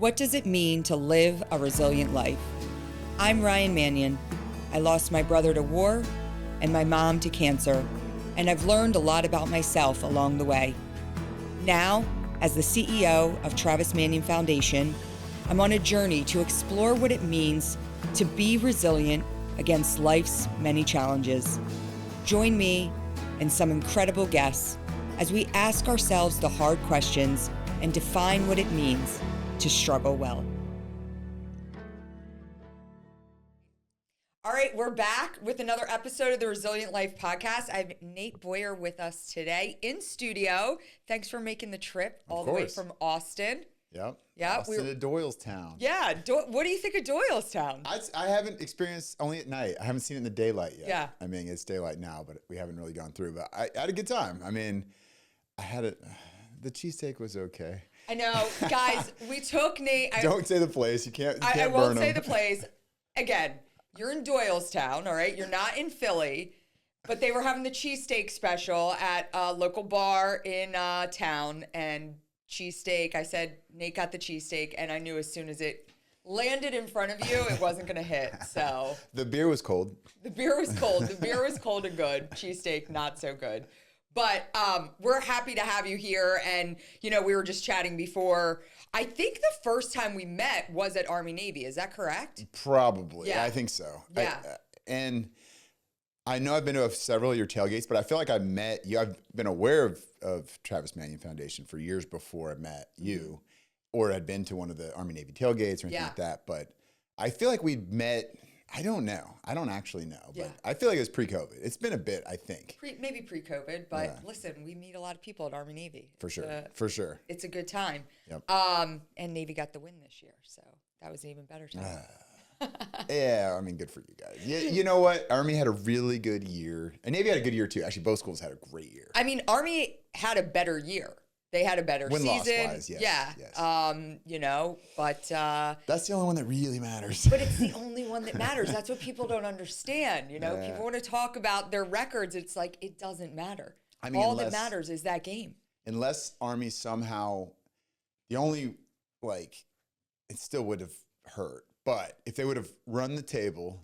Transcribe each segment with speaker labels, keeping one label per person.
Speaker 1: What does it mean to live a resilient life? I'm Ryan Manion. I lost my brother to war and my mom to cancer, and I've learned a lot about myself along the way. Now, as the CEO of Travis Manion Foundation, I'm on a journey to explore what it means to be resilient against life's many challenges. Join me and some incredible guests as we ask ourselves the hard questions and define what it means to struggle well. All right, we're back with another episode of the Resilient Life podcast. I have Nate Boyer with us today in studio. Thanks for making the trip all the way from Austin.
Speaker 2: Yep.
Speaker 1: Yeah,
Speaker 2: Austin to Doylestown.
Speaker 1: Yeah. What do you think of Doylestown?
Speaker 2: I haven't experienced only at night. I haven't seen it in the daylight yet.
Speaker 1: Yeah.
Speaker 2: I mean, it's daylight now, but we haven't really gone through. But I had a good time. I mean, the cheesesteak was okay.
Speaker 1: I know, guys. We took Nate.
Speaker 2: Don't say the place. You can't.
Speaker 1: I won't say the place. Again, you're in Doylestown. All right, you're not in Philly, but they were having the cheesesteak special at a local bar in town, and cheesesteak. I said Nate got the cheesesteak, and I knew as soon as it landed in front of you, it wasn't going to hit. So
Speaker 2: the beer was cold.
Speaker 1: The beer was cold. The beer was cold and good. Cheesesteak not so good. But we're happy to have you here. And, you know, we were just chatting before. I think the first time we met was at Army Navy. Is that correct?
Speaker 2: Probably. Yeah. I think so.
Speaker 1: Yeah.
Speaker 2: And I know I've been to several of your tailgates, but I feel like I met you. I've been aware of Travis Manion Foundation for years before I met you, or had been to one of the Army Navy tailgates or anything like that. But I feel like we'd met. I don't know. I don't actually know, but I feel like it was pre-COVID. It's been a bit, I think.
Speaker 1: Maybe pre-COVID, but listen, we meet a lot of people at Army Navy.
Speaker 2: For sure.
Speaker 1: It's a good time.
Speaker 2: Yep.
Speaker 1: And Navy got the win this year, so that was an even better time.
Speaker 2: Yeah, I mean, good for you guys. You know what? Army had a really good year, and Navy had a good year too. Actually, both schools had a great year.
Speaker 1: I mean, Army had a better year. They had a better
Speaker 2: Win-loss
Speaker 1: season.
Speaker 2: Wise, yes,
Speaker 1: yeah.
Speaker 2: Yes.
Speaker 1: You know, but
Speaker 2: that's the only one that really matters.
Speaker 1: But it's the only one that matters. That's what people don't understand. You know, people want to talk about their records. It's like, it doesn't matter. I mean, all that matters is that game.
Speaker 2: Unless Army somehow, the only, it still would have hurt. But if they would have run the table,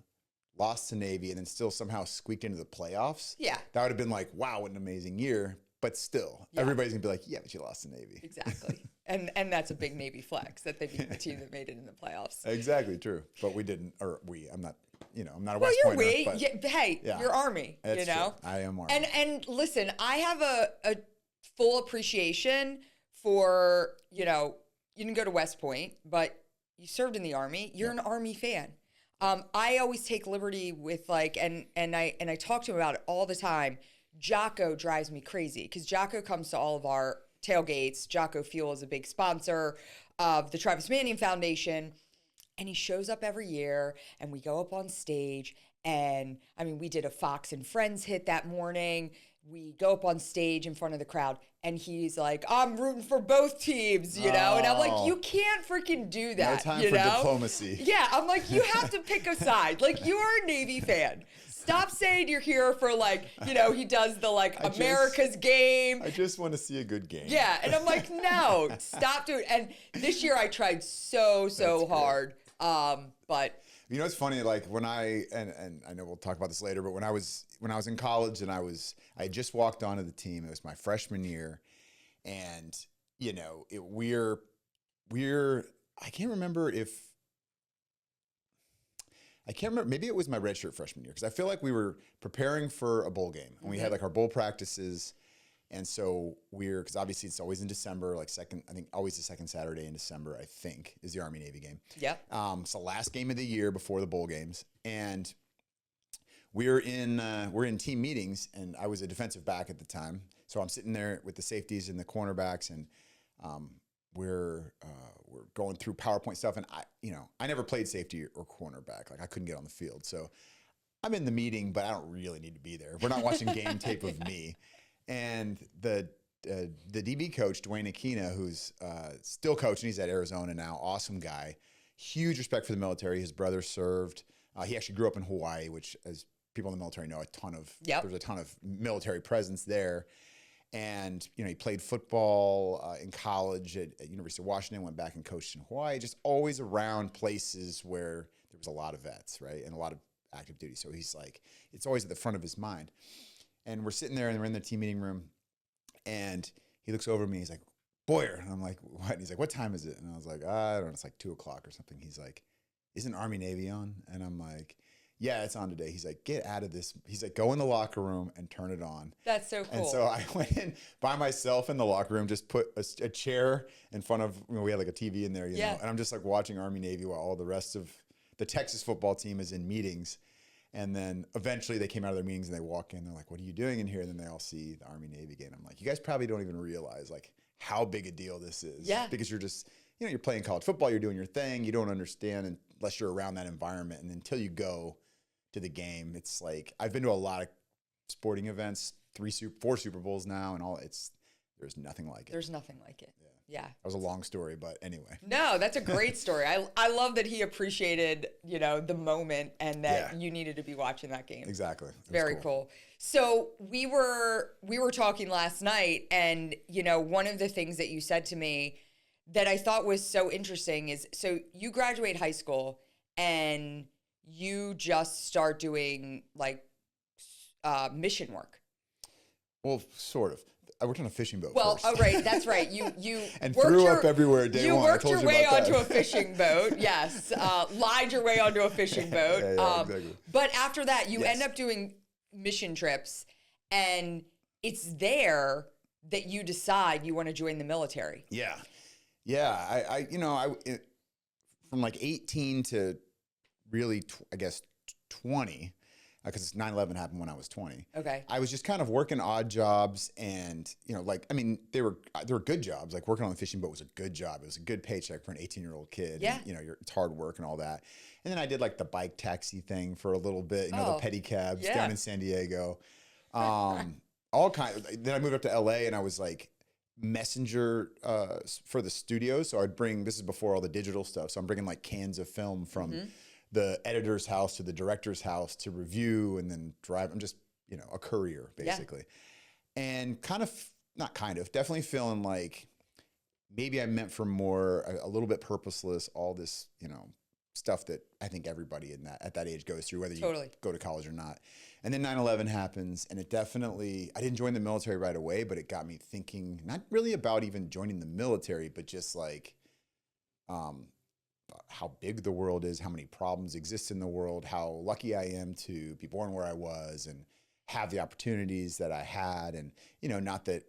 Speaker 2: lost to Navy, and then still somehow squeaked into the playoffs, that would have been like, wow, what an amazing year. But still, everybody's going to be like, yeah, but you lost to Navy.
Speaker 1: Exactly. And that's a big Navy flex, that they beat the team that made it in the playoffs.
Speaker 2: Exactly, true. But we didn't, I'm not a West Pointer.
Speaker 1: Well, you're Army,
Speaker 2: That's
Speaker 1: you know?
Speaker 2: True. I am Army.
Speaker 1: And listen, I have a full appreciation for, you know, you didn't go to West Point, but you served in the Army. You're an Army fan. I always take liberty with and I talk to him about it all the time. Jocko drives me crazy because Jocko comes to all of our tailgates. Jocko Fuel is a big sponsor of the Travis Manion Foundation. And he shows up every year and we go up on stage. And I mean, we did a Fox and Friends hit that morning. We go up on stage in front of the crowd and he's like, I'm rooting for both teams, you know? And I'm like, you can't freaking do that.
Speaker 2: No time
Speaker 1: for
Speaker 2: diplomacy.
Speaker 1: Yeah, I'm like, you have to pick a side. Like, you are a Navy fan. Stop saying you're here for he does the America's game.
Speaker 2: I just want to see a good game.
Speaker 1: Yeah, and I'm like, no, stop doing it. And this year I tried so hard, but.
Speaker 2: You know, it's funny, when and I know we'll talk about this later, but when I was in college and I had just walked onto the team, it was my freshman year, and, you know, we're I can't remember, maybe it was my redshirt freshman year, because I feel like we were preparing for a bowl game, and we had our bowl practices, and so because obviously it's always in December, always the second Saturday in December, I think, is the Army Navy game.
Speaker 1: Yeah.
Speaker 2: It's the last game of the year before the bowl games, and we're in team meetings, and I was a defensive back at the time, so I'm sitting there with the safeties and the cornerbacks, and we're going through PowerPoint stuff, and I never played safety or cornerback. I couldn't get on the field, so I'm in the meeting, but I don't really need to be there. We're not watching game tape of me. And the DB coach, Dwayne Aquina, who's still coaching, he's at Arizona now, awesome guy, huge respect for the military. His brother served. He actually grew up in Hawaii, which, as people in the military know, there's a ton of military presence there. And, he played football in college at University of Washington, went back and coached in Hawaii, just always around places where there was a lot of vets, right? And a lot of active duty. So he's like, it's always at the front of his mind. And we're sitting there and we're in the team meeting room and he looks over at me, he's like, Boyer. And I'm like, what? And he's like, what time is it? And I was like, I don't know, it's like 2 o'clock or something. He's like, isn't Army Navy on? And I'm like, yeah, it's on today. He's like, get out of this. He's like, go in the locker room and turn it on.
Speaker 1: That's so cool.
Speaker 2: And so I went in by myself in the locker room, just put a chair in front of, we had like a TV in there, you know, and I'm just like watching Army Navy while all the rest of the Texas football team is in meetings. And then eventually they came out of their meetings and they walk in, they're like, what are you doing in here? And then they all see the Army Navy game. I'm like, you guys probably don't even realize like how big a deal this is.
Speaker 1: Yeah.
Speaker 2: Because you're just, you're playing college football, you're doing your thing. You don't understand unless you're around that environment. And until you go to the game, it's like, I've been to a lot of sporting events, 4 Super Bowls now and all. There's nothing like it.
Speaker 1: There's nothing like it. Yeah.
Speaker 2: That was a long story, but anyway.
Speaker 1: No, that's a great story. I love that he appreciated, the moment and that you needed to be watching that game.
Speaker 2: Exactly.
Speaker 1: Very cool. So we were talking last night and, one of the things that you said to me that I thought was so interesting is, so you graduate high school and you just start doing like mission work.
Speaker 2: Well, sort of. I worked on a fishing boat
Speaker 1: Well,
Speaker 2: first.
Speaker 1: oh, right. That's right. You
Speaker 2: and threw up everywhere day one.
Speaker 1: You worked your way onto
Speaker 2: that.
Speaker 1: a fishing boat. Yes. Lied your way onto a fishing boat.
Speaker 2: Yeah, exactly.
Speaker 1: But after that, you end up doing mission trips, and it's there that you decide you want to join the military.
Speaker 2: Yeah. I from like 18 to really, I guess, 20, because 9/11 happened when I was 20.
Speaker 1: Okay.
Speaker 2: I was just kind of working odd jobs and, they were good jobs. Like working on the fishing boat was a good job. It was a good paycheck for an 18-year-old kid.
Speaker 1: Yeah.
Speaker 2: And, it's hard work and all that. And then I did like the bike taxi thing for a little bit, the petty cabs down in San Diego. All kinds. Then I moved up to LA and I was like messenger for the studio. So I'd bring, this is before all the digital stuff. So I'm bringing like cans of film from the editor's house to the director's house to review and then drive. I'm just, a courier basically. Yeah. And definitely feeling like maybe I meant for more, a little bit purposeless, all this, stuff that I think everybody at that age goes through, whether you go to college or not. And then 9/11 happens and it definitely, I didn't join the military right away, but it got me thinking, not really about even joining the military, but just like, how big the world is, how many problems exist in the world, how lucky I am to be born where I was and have the opportunities that I had. And, not that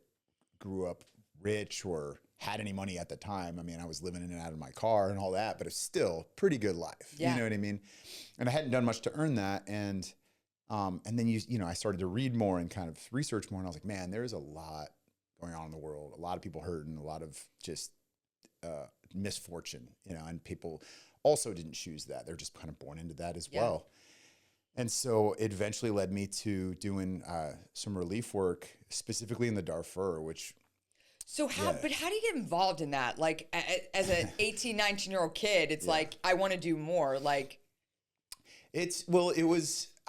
Speaker 2: grew up rich or had any money at the time. I mean, I was living in and out of my car and all that, but it's still a pretty good life. Yeah. You know what I mean? And I hadn't done much to earn that. And then, I started to read more and kind of research more. And I was like, man, there's a lot going on in the world. A lot of people hurting, a lot of just misfortune, and people also didn't choose that. They're just kind of born into that as well. And so it eventually led me to doing some relief work, specifically in the Darfur, which...
Speaker 1: So but how do you get involved in that? Like as an 18, 19-year-old kid, it's like, I want to do more. Like
Speaker 2: I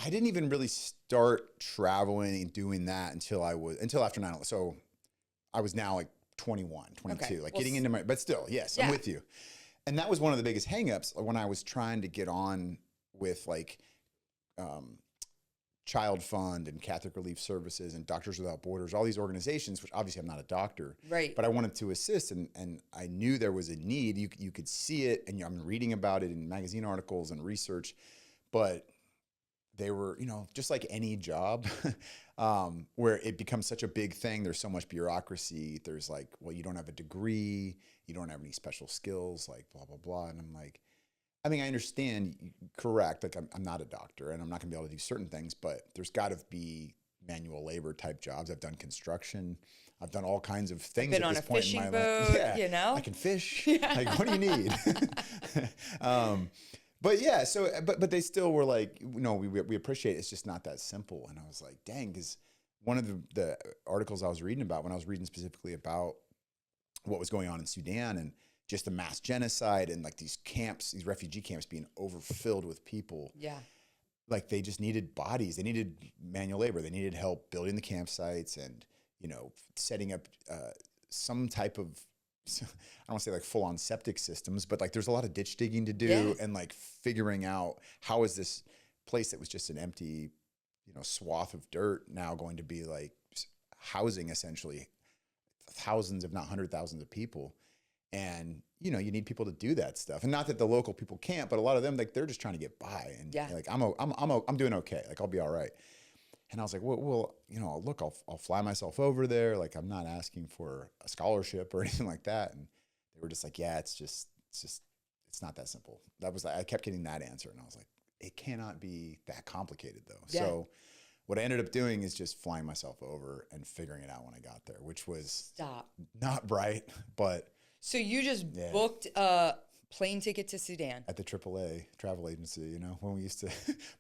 Speaker 2: didn't even really start traveling and doing that until after 9/11. So I was now like 21, 22, getting into but still, yes, I'm with you. And that was one of the biggest hangups when I was trying to get on with like Child Fund and Catholic Relief Services and Doctors Without Borders, all these organizations, which obviously I'm not a doctor,
Speaker 1: right?
Speaker 2: But I wanted to assist, and I knew there was a need. You could see it, and I'm reading about it in magazine articles and research, but they were, just like any job, where it becomes such a big thing. There's so much bureaucracy. There's like, well, you don't have a degree, you don't have any special skills, like blah blah blah, and I'm like, I mean, I understand, correct. Like, I'm not a doctor, and I'm not going to be able to do certain things, but there's got to be manual labor type jobs. I've done construction. I've done all kinds of things.
Speaker 1: I've been on a fishing boat. Yeah,
Speaker 2: I can fish. Yeah. Like, what do you need? But yeah, but they still were like, we appreciate it. It's just not that simple. And I was like, dang, because one of the articles I was reading about, when I was reading specifically about what was going on in Sudan and just the mass genocide and like these camps, these refugee camps being overfilled with people.
Speaker 1: Yeah.
Speaker 2: Like they just needed bodies. They needed manual labor. They needed help building the campsites and, setting up some type of, I don't want to say like full on septic systems, but like there's a lot of ditch digging to do and like figuring out how is this place that was just an empty, swath of dirt now going to be like housing essentially thousands, if not 100,000 of people. And, you need people to do that stuff. And not that the local people can't, but a lot of them, like, they're just trying to get by. And like, I'm doing okay. Like, I'll be all right. And I was like, well, look, I'll fly myself over there. Like, I'm not asking for a scholarship or anything like that. And they were just like, yeah, it's not that simple. I kept getting that answer. And I was like, it cannot be that complicated though. Yeah. So what I ended up doing is just flying myself over and figuring it out when I got there, which was not bright, but. So
Speaker 1: you just booked a plane ticket to Sudan
Speaker 2: at the AAA travel agency, when we used to,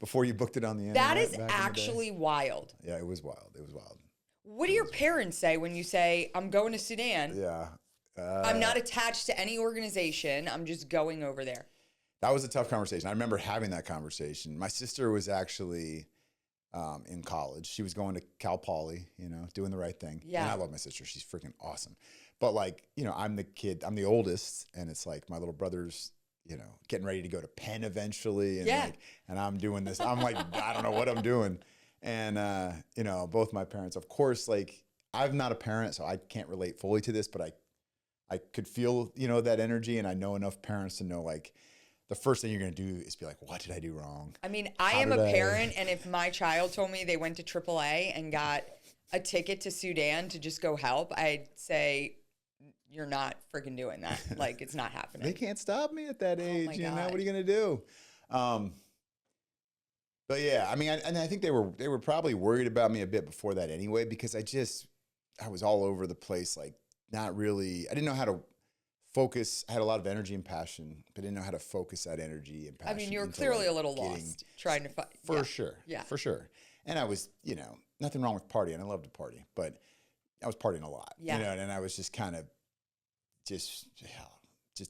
Speaker 2: before you booked it on the internet.
Speaker 1: That is actually wild.
Speaker 2: Yeah, it was wild. It was wild.
Speaker 1: What do your parents say when you say, I'm going to Sudan?
Speaker 2: Yeah.
Speaker 1: I'm not attached to any organization. I'm just going over there.
Speaker 2: That was a tough conversation. I remember having that conversation. My sister was actually in college. She was going to Cal Poly, doing the right thing. Yeah. And I love my sister. She's freaking awesome. But like, I'm the kid, I'm the oldest, and it's like my little brother's, getting ready to go to Penn eventually. And and I'm doing this. I'm like, I don't know what I'm doing. And, both my parents, of course, like I'm not a parent, so I can't relate fully to this, but I could feel, that energy. And I know enough parents to know like the first thing you're going to do is be like, what did I do wrong?
Speaker 1: I mean, I am a parent, and if my child told me they went to AAA and got a ticket to Sudan to just go help, I'd say, you're not freaking doing that. Like, it's not happening.
Speaker 2: They can't stop me at that age. What are you going to do? But yeah, I mean, I think they were probably worried about me a bit before that anyway, because I was all over the place. Like, not really, I didn't know how to focus. I had a lot of energy and passion, but didn't know how to focus that energy and passion.
Speaker 1: I mean, you were clearly a little lost trying to find.
Speaker 2: For sure. Yeah. For sure. And I was, nothing wrong with partying. I love to party, but I was partying a lot. Yeah. And I was just kind of, just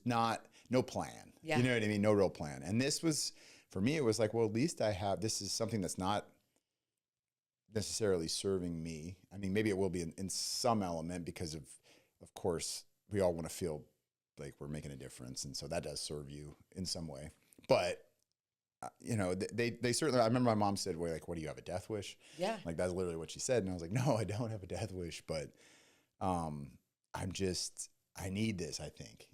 Speaker 2: no plan. Yeah. You know what I mean? No real plan. And this was, for me, it was like, well, at least this is something that's not necessarily serving me. I mean, maybe it will be in some element because of course, we all want to feel like we're making a difference. And so that does serve you in some way. But, they certainly, I remember my mom said, well, like, what do you have, a death wish? Yeah. Like, that's literally what she said. And I was like, no, I don't have a death wish, but I need this, I think.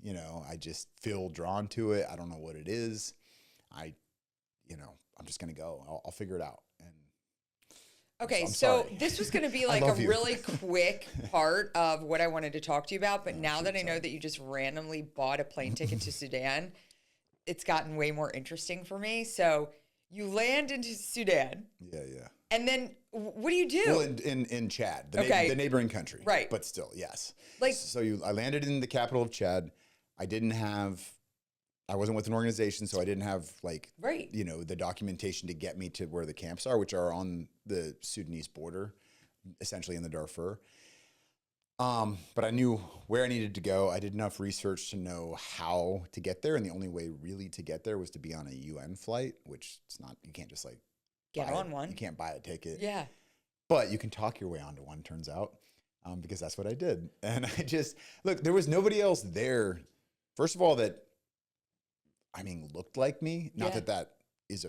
Speaker 2: I just feel drawn to it. I don't know what it is. I'm just going to go. I'll figure it out. And
Speaker 1: okay, so this was going to be like a really quick part of what I wanted to talk to you about. But now that I know that you just randomly bought a plane ticket to Sudan, it's gotten way more interesting for me. So you land into Sudan. Yeah. And then what do you do?
Speaker 2: Well, in Chad, the neighboring country. Right. But still, yes. I landed in the capital of Chad. I wasn't with an organization, so I didn't have the documentation to get me to where the camps are, which are on the Sudanese border, essentially in the Darfur. But I knew where I needed to go. I did enough research to know how to get there. And the only way really to get there was to be on a UN flight, which you can't just like,
Speaker 1: get on one.
Speaker 2: You can't buy a ticket.
Speaker 1: Yeah.
Speaker 2: But you can talk your way onto one, turns out, because that's what I did. And look, there was nobody else there. First of all, looked like me. Not that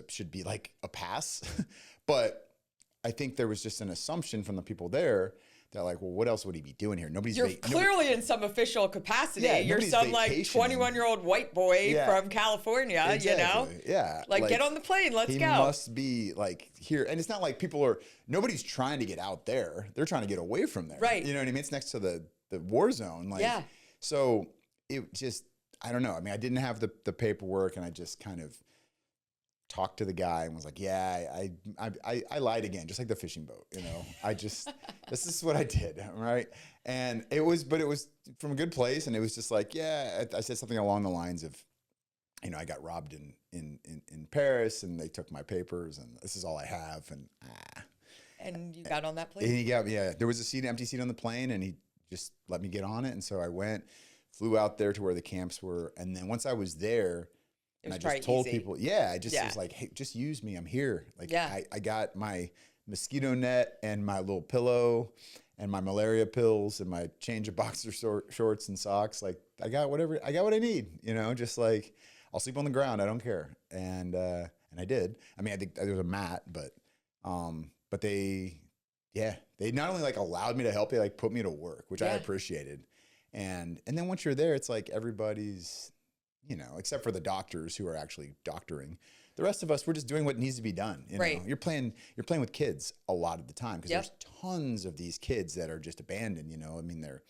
Speaker 2: should be like a pass, but I think there was just an assumption from the people there that like, well, what else would he be doing here?
Speaker 1: You're clearly in some official capacity. Yeah, you're some like 21-year-old white boy from California,
Speaker 2: exactly. Yeah.
Speaker 1: Like, get on the plane, let's go. He
Speaker 2: must be like here. And it's not like nobody's trying to get out there. They're trying to get away from there. Right. You know what I mean? It's next to the war zone. Like, yeah. So it just, I don't know. I mean, I didn't have the paperwork, and I just kind of talked to the guy and was like, yeah, I lied again, just like the fishing boat, this is what I did, right? And it was from a good place, and it was just like, yeah, I said something along the lines of, I got robbed in Paris, and they took my papers, and this is all I have,
Speaker 1: and you got on that plane?
Speaker 2: And there was empty seat on the plane, and he just let me get on it, and so I flew out there to where the camps were, and then once I was there, and I just told people, was like, hey, just use me. I'm here. Like, I got my mosquito net and my little pillow, and my malaria pills and my change of boxer shorts and socks. Like I got what I need, just like I'll sleep on the ground. I don't care. And I did. I mean, I think there was a mat, but they not only like allowed me to help, they like put me to work, which I appreciated. And then once you're there, it's like everybody's, except for the doctors who are actually doctoring. The rest of us, we're just doing what needs to be done.
Speaker 1: Right.
Speaker 2: You're playing with kids a lot of the time because there's tons of these kids that are just abandoned. I mean, they're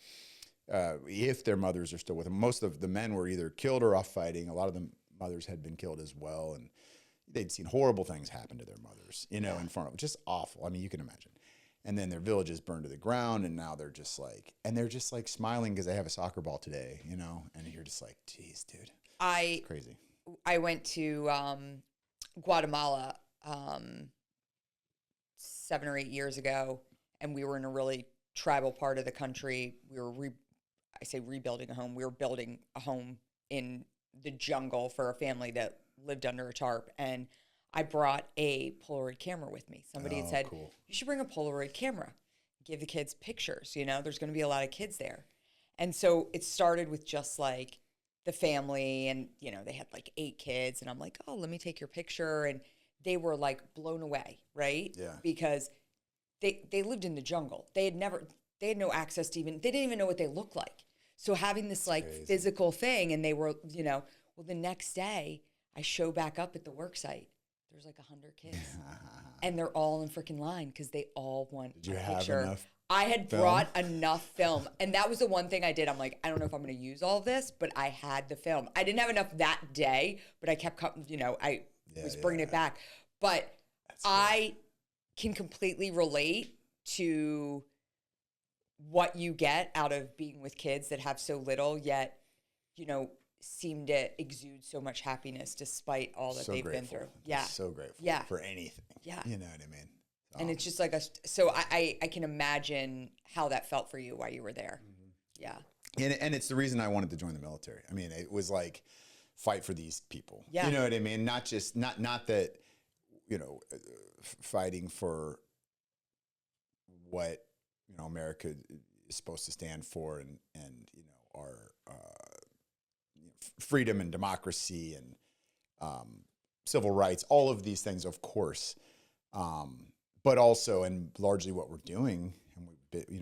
Speaker 2: if their mothers are still with them. Most of the men were either killed or off fighting. A lot of the mothers had been killed as well, and they'd seen horrible things happen to their mothers. In front of just awful. I mean, you can imagine. And then their villages burned to the ground, and now they're just like smiling because they have a soccer ball today. And you're just like, geez, dude, it's crazy.
Speaker 1: I went to Guatemala 7 or 8 years ago, and we were in a really tribal part of the country. We were rebuilding a home. We were building a home in the jungle for a family that lived under a tarp, and I brought a Polaroid camera with me. Somebody had said, cool. You should bring a Polaroid camera, give the kids pictures. There's going to be a lot of kids there. And so it started with just like the family, and they had like 8 kids, and I'm like, oh, let me take your picture. And they were like blown away, right?
Speaker 2: Yeah.
Speaker 1: Because they lived in the jungle. They had no access to they didn't even know what they looked like. So having this like crazy physical thing, and they were, well, the next day I show back up at the work site. There's like 100 kids, and they're all in freaking line because they all want a picture. Did you have enough? I had brought enough film, and that was the one thing I did. I'm like, I don't know if I'm going to use all of this, but I had the film. I didn't have enough that day, but I kept, I was bringing it back. But I can completely relate to what you get out of being with kids that have so little, yet, seem to exude so much happiness despite all that they've been through. Yeah.
Speaker 2: So grateful for anything.
Speaker 1: Yeah.
Speaker 2: You know what I mean?
Speaker 1: And it's just like so I can imagine how that felt for you while you were there. Mm-hmm. Yeah.
Speaker 2: And it's the reason I wanted to join the military. I mean, it was like fight for these people.
Speaker 1: Yeah.
Speaker 2: You know what I mean? Not just, not that, fighting for what, America is supposed to stand for and our, freedom and democracy and civil rights, all of these things, of course, but also, and largely what we're doing, and we've been,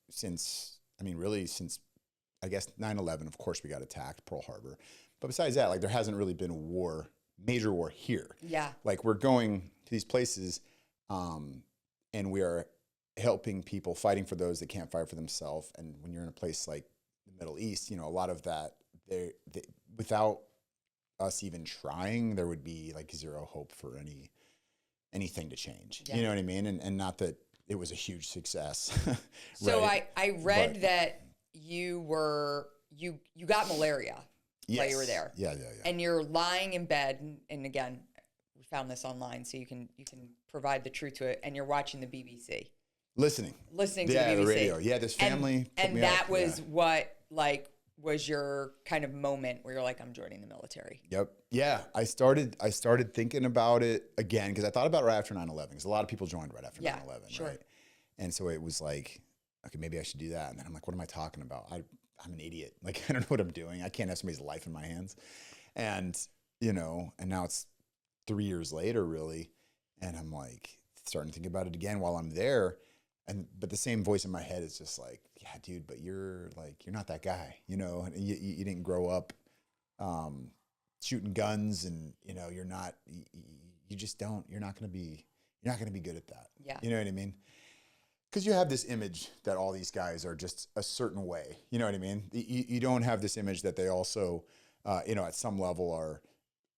Speaker 2: since I guess 9/11, of course, we got attacked, Pearl Harbor, but besides that, like there hasn't really been a major war here.
Speaker 1: Yeah,
Speaker 2: like we're going to these places, and we are helping people, fighting for those that can't fight for themselves. And when you're in a place like the Middle East, a lot of that, without us even trying, there would be like zero hope for anything to change. Yeah. You know what I mean? And not that it was a huge success.
Speaker 1: So I read that you got malaria while you were there.
Speaker 2: Yeah.
Speaker 1: And you're lying in bed, and again, we found this online, so you can provide the truth to it, and you're watching the BBC.
Speaker 2: Listening to the BBC. The radio. Yeah, this family
Speaker 1: and that was what was your kind of moment where you're like, I'm joining the military?
Speaker 2: Yep. Yeah. I started thinking about it again because I thought about it right after 9/11 because a lot of people joined right after 9/11,
Speaker 1: sure.
Speaker 2: Right? And so it was like, okay, maybe I should do that. And then I'm like, what am I talking about? I'm an idiot. Like, I don't know what I'm doing. I can't have somebody's life in my hands. And, and now it's 3 years later, really. And I'm like starting to think about it again while I'm there. But the same voice in my head is just like, yeah, dude, but you're not that guy, and you didn't grow up shooting guns, and you're not going to be good at that.
Speaker 1: Yeah.
Speaker 2: You know what I mean? Because you have this image that all these guys are just a certain way. You know what I mean? You don't have this image that they also, at some level are,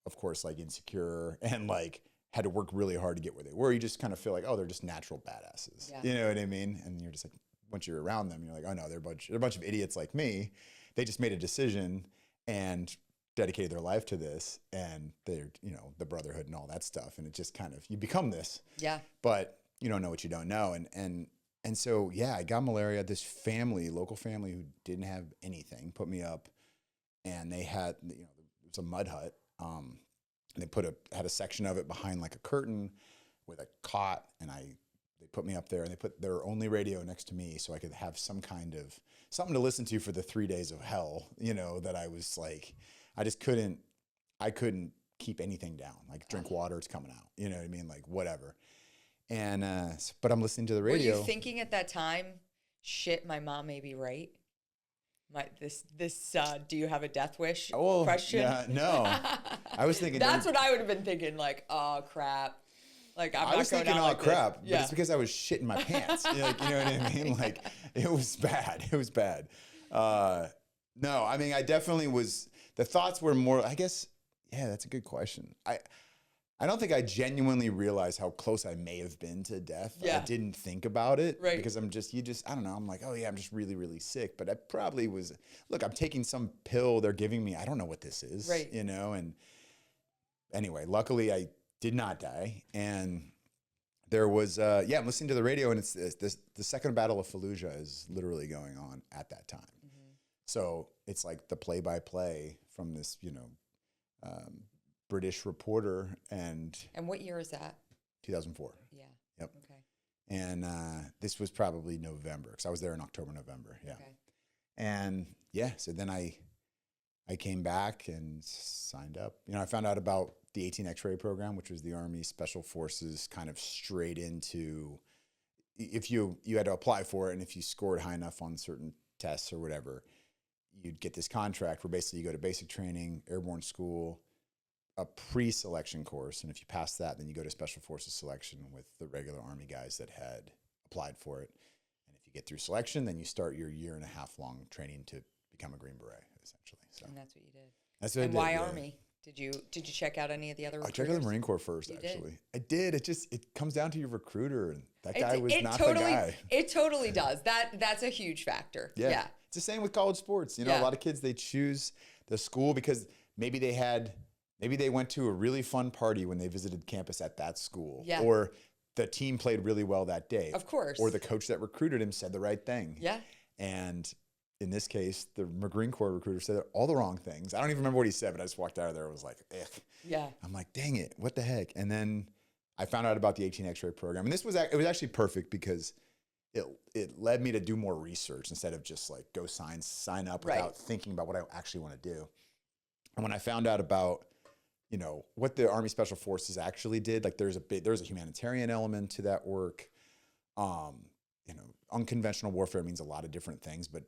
Speaker 2: of course, like insecure and like had to work really hard to get where they were. You just kind of feel like, oh, they're just natural badasses. Yeah. You know what I mean? And you're just like, once you're around them, you're like, oh no, they're a bunch of idiots like me. They just made a decision and dedicated their life to this, and they're, the brotherhood and all that stuff. And it just kind of, you become this.
Speaker 1: Yeah.
Speaker 2: But you don't know what you don't know. And so, yeah, I got malaria. This family, local family who didn't have anything, put me up, and they had, it was a mud hut. They had a section of it behind like a curtain with a cot, and they put me up there and they put their only radio next to me so I could have some kind of something to listen to for the 3 days of hell, that I was like, I couldn't keep anything down. Like drink water, it's coming out. You know what I mean? Like whatever. And, but I'm listening to the radio.
Speaker 1: Were you thinking at that time, shit, my mom may be right? Do you have a death wish question?
Speaker 2: Yeah, no. I was thinking.
Speaker 1: That's what I would have been thinking, like, oh, crap. Like, I
Speaker 2: was thinking,
Speaker 1: like
Speaker 2: crap,
Speaker 1: this. Yeah.
Speaker 2: but it's because I was shitting my pants. You know what I mean? Like, it was bad. It was bad. No, I mean, I definitely was, the thoughts were more, I guess, yeah, that's a good question. I don't think I genuinely realized how close I may have been to death.
Speaker 1: Yeah.
Speaker 2: I didn't think about it
Speaker 1: right.
Speaker 2: because I don't know. I'm like, oh yeah, I'm just really, really sick. But I probably was, look, I'm taking some pill they're giving me. I don't know what this is,
Speaker 1: right.
Speaker 2: And anyway, luckily I did not die. And there was, I'm listening to the radio and it's the second battle of Fallujah is literally going on at that time. Mm-hmm. So it's like the play-by-play from this, British reporter. And
Speaker 1: what year is that?
Speaker 2: 2004.
Speaker 1: Yeah.
Speaker 2: Yep.
Speaker 1: Okay.
Speaker 2: And this was probably November because I was there in October, November. Yeah.
Speaker 1: Okay.
Speaker 2: And so then I came back and signed up. I found out about the 18 X-ray program, which was the Army Special Forces kind of straight into, if you had to apply for it and if you scored high enough on certain tests or whatever, you'd get this contract where basically you go to basic training, airborne school, a pre-selection course, and if you pass that, then you go to Special Forces selection with the regular Army guys that had applied for it. And if you get through selection, then you start your 1.5 year long training to become a Green Beret, essentially. So
Speaker 1: and that's what you did.
Speaker 2: That's what I did.
Speaker 1: Why
Speaker 2: yeah.
Speaker 1: Army? Did you check out any of the other recruiters?
Speaker 2: I checked out the Marine Corps first,
Speaker 1: you
Speaker 2: actually.
Speaker 1: Did?
Speaker 2: I did. It comes down to your recruiter, and that guy was not the guy.
Speaker 1: It totally does. That's a huge factor. Yeah.
Speaker 2: It's the same with college sports. A lot of kids, they choose the school because maybe they went to a really fun party when they visited campus at that school.
Speaker 1: Yeah.
Speaker 2: Or the team played really well that day.
Speaker 1: Of course.
Speaker 2: Or the coach that recruited him said the right thing.
Speaker 1: Yeah.
Speaker 2: And in this case, the Marine Corps recruiter said all the wrong things. I don't even remember what he said, but I just walked out of there and was like, ugh.
Speaker 1: Yeah.
Speaker 2: I'm like, dang it, what the heck? And then I found out about the 18 X-ray program. And it was actually perfect because it led me to do more research instead of just like go sign up without thinking about what I actually want to do. And when I found out about what the Army Special Forces actually did, like there's a humanitarian element to that work. Unconventional warfare means a lot of different things, but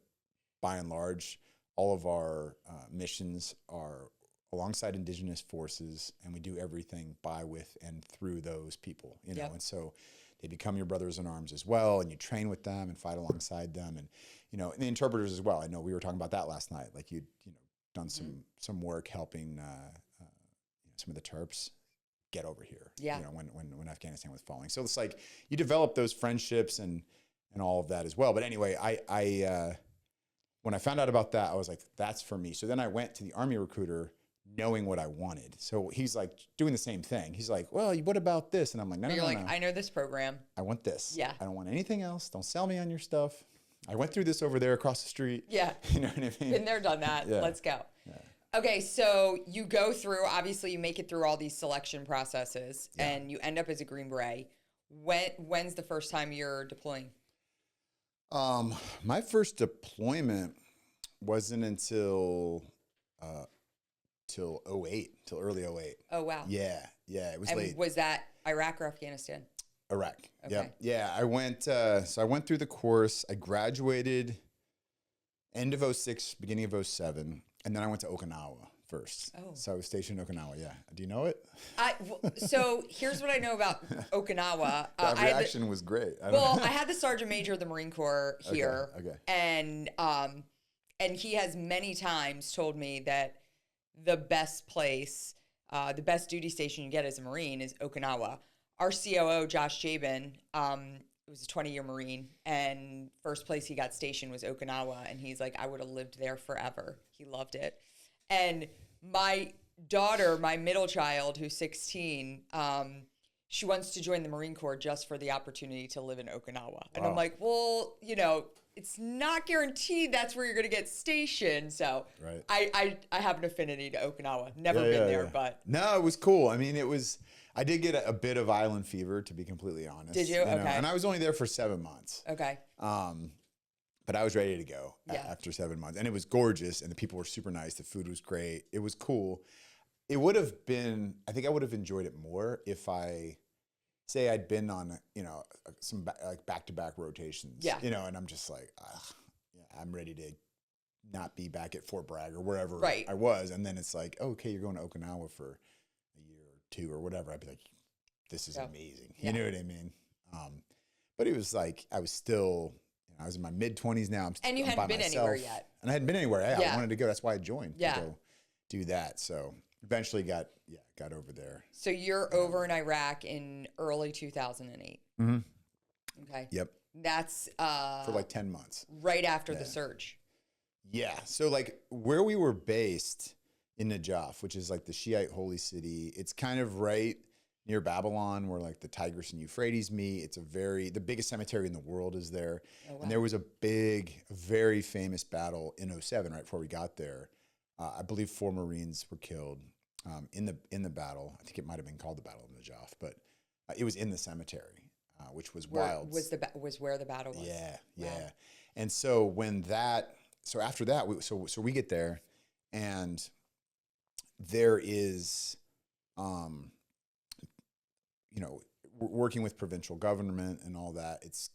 Speaker 2: by and large, all of our missions are alongside indigenous forces, and we do everything by, with, and through those people,
Speaker 1: Yep.
Speaker 2: And so they become your brothers in arms as well, and you train with them and fight alongside them, and and the interpreters as well. I know we were talking about that last night. Like you'd done some work helping some of the Terps get over here.
Speaker 1: Yeah.
Speaker 2: When Afghanistan was falling. So it's like you develop those friendships and all of that as well. But anyway, I when I found out about that, I was like, that's for me. So then I went to the Army recruiter knowing what I wanted. So he's like doing the same thing. He's like, well, what about this? And I'm like, no.
Speaker 1: I know this program.
Speaker 2: I want this.
Speaker 1: Yeah.
Speaker 2: I don't want anything else. Don't sell me on your stuff. I went through this over there across the street.
Speaker 1: Yeah.
Speaker 2: You know what I mean?
Speaker 1: Been there, done that.
Speaker 2: Yeah.
Speaker 1: Let's go.
Speaker 2: Yeah.
Speaker 1: Okay, so you go through, obviously you make it through all these selection processes and you end up as a Green Beret. When's the first time you're deploying?
Speaker 2: My first deployment wasn't until till early 08.
Speaker 1: Oh, wow.
Speaker 2: Yeah, it was
Speaker 1: And
Speaker 2: late.
Speaker 1: was that Iraq or Afghanistan?
Speaker 2: Iraq.
Speaker 1: Okay.
Speaker 2: Yep. Yeah, I went, so I went through the course. I graduated end of 06, beginning of 07. And then I went to Okinawa first.
Speaker 1: Oh.
Speaker 2: So I was stationed in Okinawa, yeah. Do you know it?
Speaker 1: So here's what I know about Okinawa.
Speaker 2: That reaction was great.
Speaker 1: I had the Sergeant Major of the Marine Corps here.
Speaker 2: Okay.
Speaker 1: And he has many times told me that the best place, the best duty station you get as a Marine is Okinawa. Our COO, Josh Jabin, was a 20-year Marine, and first place he got stationed was Okinawa, and he's like, I would have lived there forever. He loved it. And my daughter, my middle child, who's 16, she wants to join the Marine Corps just for the opportunity to live in Okinawa. And I'm like, well, it's not guaranteed that's where you're going to get stationed. So
Speaker 2: Right.
Speaker 1: I have an affinity to Okinawa. Never been there, but.
Speaker 2: No, it was cool. I mean, I did get a bit of island fever, to be completely honest.
Speaker 1: Did you? Okay.
Speaker 2: And I was only there for 7 months.
Speaker 1: Okay.
Speaker 2: But I was ready to go
Speaker 1: Yeah.
Speaker 2: after 7 months. And it was gorgeous, and the people were super nice. The food was great. It was cool. It would have been, I think I would have enjoyed it more if say I'd been on, some like back-to-back rotations.
Speaker 1: Yeah.
Speaker 2: And I'm just like, I'm ready to not be back at Fort Bragg or wherever
Speaker 1: Right.
Speaker 2: I was. And then it's like, okay, you're going to Okinawa for a year or two or whatever. I'd be like, this is amazing. You know what I mean? But it was like, I was still, I was in my mid-20s now.
Speaker 1: And you
Speaker 2: I'm
Speaker 1: hadn't
Speaker 2: by
Speaker 1: been
Speaker 2: myself.
Speaker 1: anywhere yet.
Speaker 2: And I hadn't been anywhere. Yeah,
Speaker 1: Yeah.
Speaker 2: I wanted to go. That's why I joined
Speaker 1: Yeah.
Speaker 2: to go do that. So eventually got over there.
Speaker 1: So you're over in Iraq in early 2008.
Speaker 2: Mm-hmm.
Speaker 1: Okay.
Speaker 2: Yep.
Speaker 1: That's
Speaker 2: For like 10 months.
Speaker 1: right after the surge.
Speaker 2: Yeah. So like where we were based in Najaf, which is like the Shiite holy city, it's kind of right near Babylon where like the Tigris and Euphrates meet. It's the biggest cemetery in the world is there.
Speaker 1: Oh, wow.
Speaker 2: And there was a very famous battle in '07 right before we got there. I believe 4 Marines were killed in the battle. I think it might have been called the Battle of Najaf, but it was in the cemetery, which was wild.
Speaker 1: Was where the battle was.
Speaker 2: Yeah,
Speaker 1: Wow.
Speaker 2: yeah. And so after that, we get there, and there is, working with provincial government and all that. It's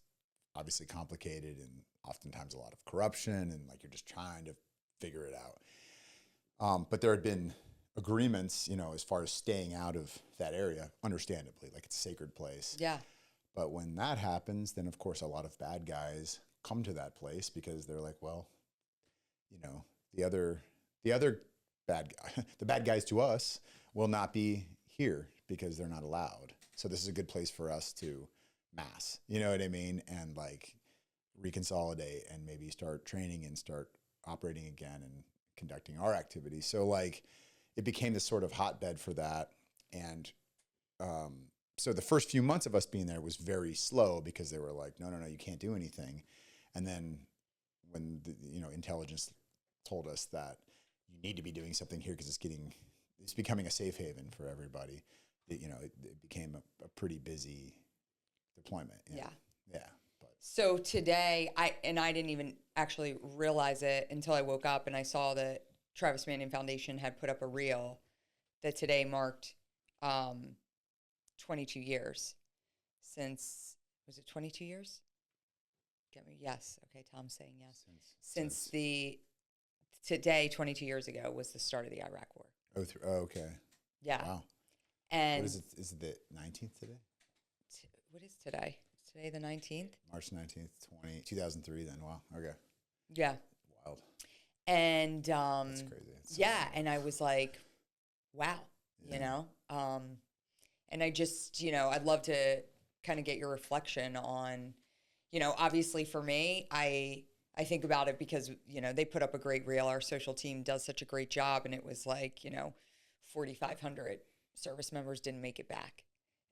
Speaker 2: obviously complicated and oftentimes a lot of corruption, and like you're just trying to figure it out. But there had been agreements, as far as staying out of that area, understandably, like it's a sacred place.
Speaker 1: Yeah.
Speaker 2: But when that happens, then of course a lot of bad guys come to that place because they're like, well, the other bad guy, the bad guys to us will not be here because they're not allowed. So this is a good place for us to mass, you know what I mean? And like reconsolidate and maybe start training and start operating again and conducting our activities. So like it became this sort of hotbed for that. And so the first few months of us being there was very slow because they were like, no, you can't do anything. And then when intelligence told us that you need to be doing something here because it's becoming a safe haven for everybody, it became a pretty busy deployment.
Speaker 1: Yeah.
Speaker 2: Yeah. But
Speaker 1: So today, I didn't even actually realize it until I woke up and I saw that Travis Manion Foundation had put up a reel that today marked 22 years since, was it 22 years? Get me, yes. Okay, Tom's saying yes. Since today, 22 years ago, was the start of the Iraq War.
Speaker 2: Okay.
Speaker 1: Yeah.
Speaker 2: Wow.
Speaker 1: And
Speaker 2: What is it? Is it the 19th today?
Speaker 1: what is today? Is today the 19th?
Speaker 2: March 19th, 2003 then. Wow. Okay.
Speaker 1: Yeah.
Speaker 2: Wild.
Speaker 1: And
Speaker 2: That's crazy. That's so
Speaker 1: yeah,
Speaker 2: wild.
Speaker 1: and I was like, wow,
Speaker 2: Yeah.
Speaker 1: and I just, I'd love to kind of get your reflection on, obviously for me, I think about it because, they put up a great reel. Our social team does such a great job. And it was like, 4,500 service members didn't make it back.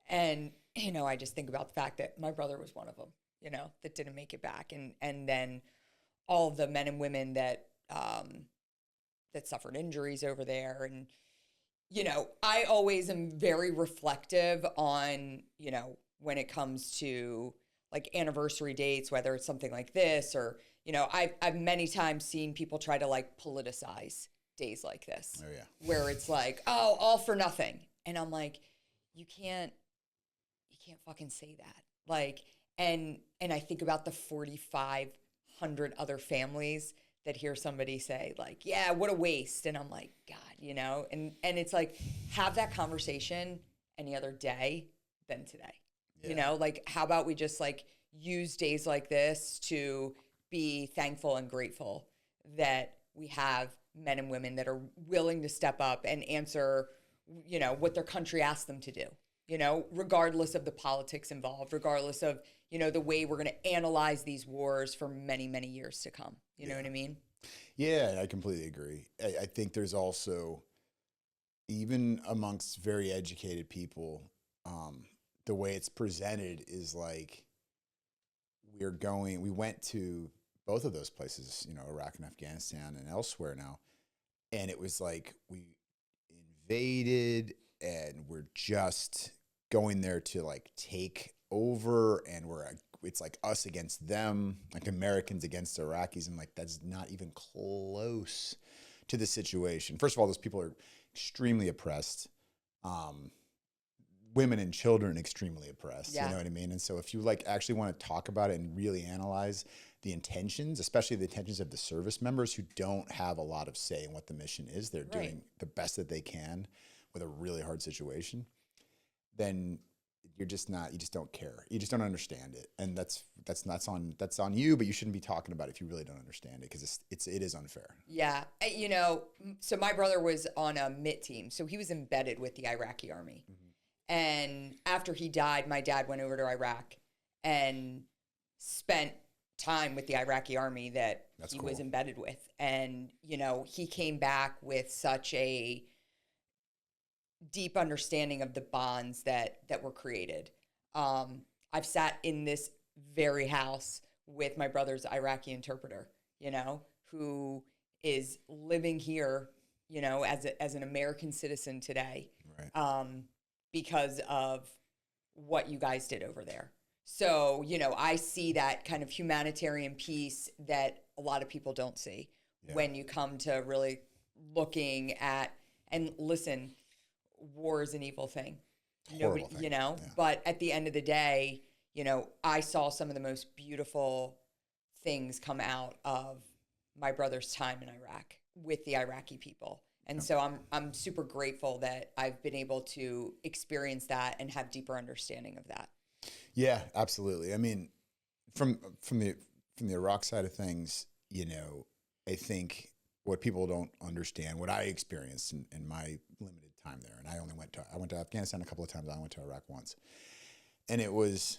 Speaker 1: And, I just think about the fact that my brother was one of them, that didn't make it back. And then all of the men and women that suffered injuries over there. And, I always am very reflective on, when it comes to like anniversary dates, whether it's something like this or, I've many times seen people try to like politicize days like this.
Speaker 2: Oh, yeah.
Speaker 1: Where it's like, oh, all for nothing. And I'm like, you can't fucking say that. Like, and I think about the 4,500 other families that hear somebody say like, yeah, what a waste. And I'm like, God, and it's like, have that conversation any other day than today.
Speaker 2: Yeah.
Speaker 1: Like, how about we just like use days like this to be thankful and grateful that we have men and women that are willing to step up and answer, what their country asks them to do, regardless of the politics involved, regardless of, the way we're going to analyze these wars for many, many years to come. You know what I mean?
Speaker 2: Yeah, I completely agree. I think there's also, even amongst very educated people, the way it's presented is like we went to both of those places, you know, Iraq and Afghanistan and elsewhere now. And it was like we invaded and we're just going there to like take over, and it's like us against them, like Americans against Iraqis, and like that's not even close to the situation. First of all, those people are extremely oppressed. Women and children extremely oppressed.
Speaker 1: Yeah.
Speaker 2: You know what I mean? And so if you like actually want to talk about it and really analyze the intentions, especially the intentions of the service members who don't have a lot of say in what the mission is, they're doing the best that they can with a really hard situation, then you just don't care. You just don't understand it. And that's on you, but you shouldn't be talking about it if you really don't understand it, because it is unfair.
Speaker 1: Yeah. You know, so my brother was on a MIT team, so he was embedded with the Iraqi army. Mm-hmm. And after he died, my dad went over to Iraq and spent time with the Iraqi army that he was embedded with. And, you know, he came back with such a deep understanding of the bonds that were created. I've sat in this very house with my brother's Iraqi interpreter, you know, who is living here, you know, as an American citizen today.
Speaker 2: Right.
Speaker 1: Because of what you guys did over there. So, you know, I see that kind of humanitarian piece that a lot of people don't see when you come to really looking at, and listen, war is an evil thing. Nobody,
Speaker 2: thing.
Speaker 1: You know, but at the end of the day, you know, I saw some of the most beautiful things come out of my brother's time in Iraq with the Iraqi people. And so I'm super grateful that I've been able to experience that and have deeper understanding of that.
Speaker 2: Yeah, absolutely. I mean, from the Iraq side of things, you know, I think what people don't understand, what I experienced in my limited time there, and I went to Afghanistan a couple of times. I went to Iraq once, and it was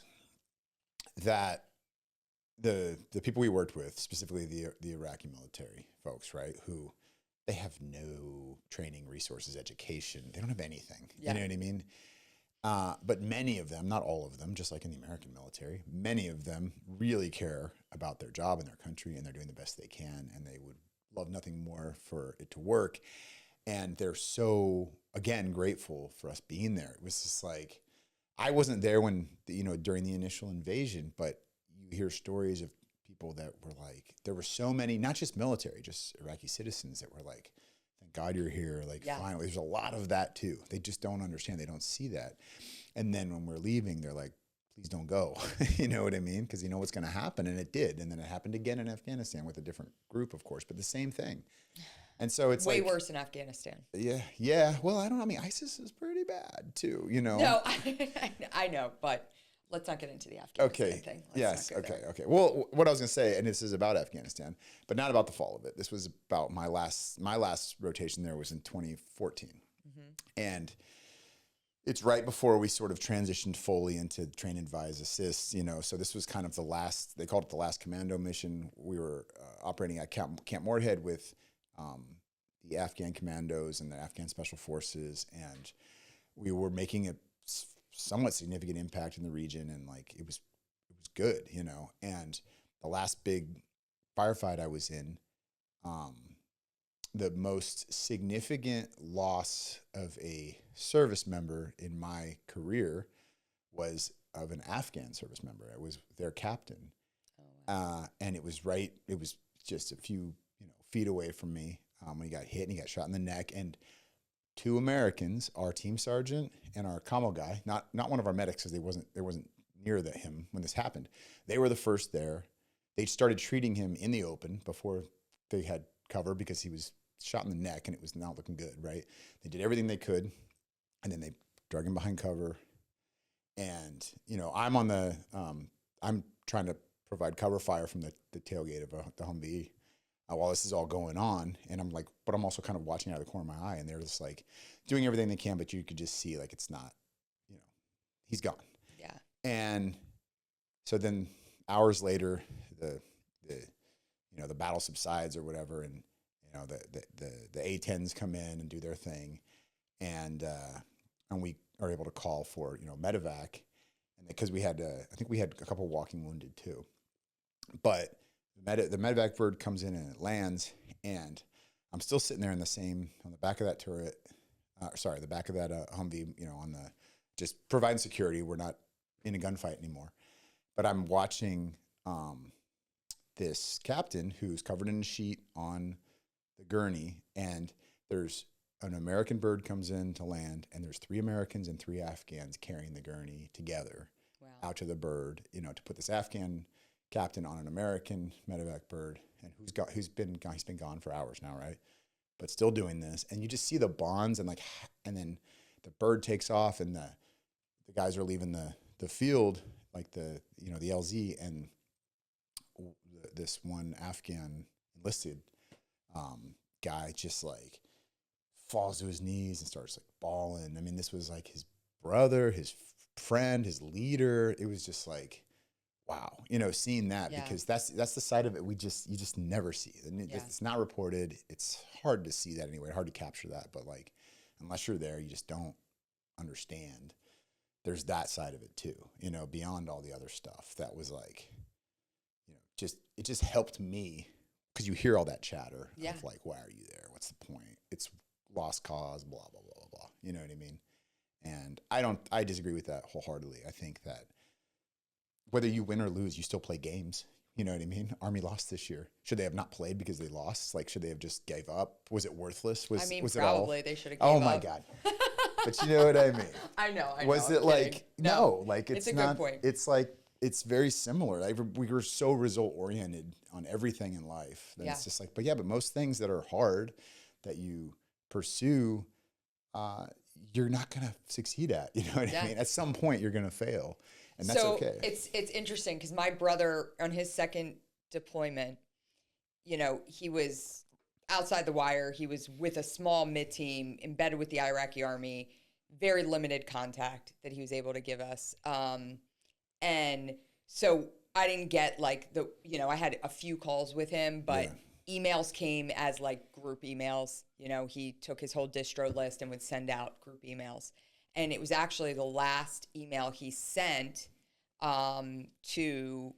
Speaker 2: that the people we worked with, specifically the Iraqi military folks, right, who they have no training, resources, education. They don't have anything. Yeah. You know what I mean? But many of them, not all of them, just like in the American military, many of them really care about their job and their country, and they're doing the best they can, and they would love nothing more for it to work. And they're so, again, grateful for us being there. It was just like, I wasn't there when, you know, during the initial invasion, but you hear stories of people that were like, there were so many, not just military, just Iraqi citizens that were like, thank God you're here. Like, finally, there's a lot of that too. They just don't understand. They don't see that. And then when we're leaving, they're like, please don't go. You know what I mean? Because you know what's going to happen. And it did. And then it happened again in Afghanistan with a different group, of course, but the same thing. And so it's
Speaker 1: way worse in Afghanistan.
Speaker 2: Yeah. Well, I don't know. I mean, ISIS is pretty bad too, you know?
Speaker 1: No, I know, but let's not get into the Afghanistan thing.
Speaker 2: Okay. Well, what I was going to say, and this is about Afghanistan, but not about the fall of it. This was about my last rotation there was in 2014. Mm-hmm. And it's right before we sort of transitioned fully into train, advise, assist, you know. So this was kind of the last, they called it the last commando mission. We were operating at Camp Moorhead with the Afghan commandos and the Afghan special forces. And we were making a somewhat significant impact in the region, and like it was good, you know. And the last big firefight I was in, the most significant loss of a service member in my career was of an Afghan service member. I was their captain. Oh, wow. And it was just a few feet away from me when he got hit, and he got shot in the neck. And two Americans, our team sergeant and our commo guy, not one of our medics, because they wasn't near him when this happened. They were the first there. They started treating him in the open before they had cover, because he was shot in the neck and it was not looking good, right? They did everything they could, and then they drug him behind cover. And I'm on the I'm trying to provide cover fire from the tailgate of the Humvee while this is all going on, and I'm like, but I'm also kind of watching out of the corner of my eye, and they're just like doing everything they can, but you could just see like it's not, he's gone.
Speaker 1: Yeah.
Speaker 2: And so then hours later, the battle subsides or whatever, and the A-10s come in and do their thing, and we are able to call for medevac, and because we had I think we had a couple walking wounded too, but the medevac bird comes in and it lands, and I'm still sitting there on the back of that turret, the back of that Humvee, on the, just providing security. We're not in a gunfight anymore. But I'm watching this captain who's covered in a sheet on the gurney, and there's an American bird comes in to land, and there's 3 Americans and 3 Afghans carrying the gurney together out to the bird, to put this Afghan captain on an American medevac bird, and he's been gone for hours now, right? But still doing this, and you just see the bonds, and then the bird takes off, and the guys are leaving the field, like the LZ, and this one Afghan enlisted guy just like falls to his knees and starts like bawling. I mean, this was like his brother, his friend, his leader. It was just like, wow, seeing that, because that's the side of it you just never see. It's not reported. It's hard to see that anyway, hard to capture that. But like, unless you're there, you just don't understand. There's that side of it too, beyond all the other stuff. That was like, it just helped me, because you hear all that chatter of like, why are you there? What's the point? It's lost cause, blah, blah, blah, blah, blah. You know what I mean? And I disagree with that wholeheartedly. I think that whether you win or lose, you still play games. You know what I mean? Army lost this year. Should they have not played because they lost? Like, should they have just gave up? Was it worthless? Was
Speaker 1: probably
Speaker 2: it all?
Speaker 1: They should have gave up.
Speaker 2: Oh my God. But you know what I mean?
Speaker 1: I know.
Speaker 2: Was it like, no, like it's
Speaker 1: a
Speaker 2: not,
Speaker 1: good point.
Speaker 2: It's like, it's very similar. Like, we were so result oriented on everything in life. That it's just like, but most things that are hard that you pursue, you're not going to succeed at. You know what I mean? At some point, you're going to fail, and that's okay.
Speaker 1: It's interesting, because my brother, on his second deployment, he was outside the wire. He was with a small mid team embedded with the Iraqi army, very limited contact that he was able to give us. And so I didn't get like I had a few calls with him, but emails came as like group emails. He took his whole distro list and would send out group emails. And it was actually the last email he sent to,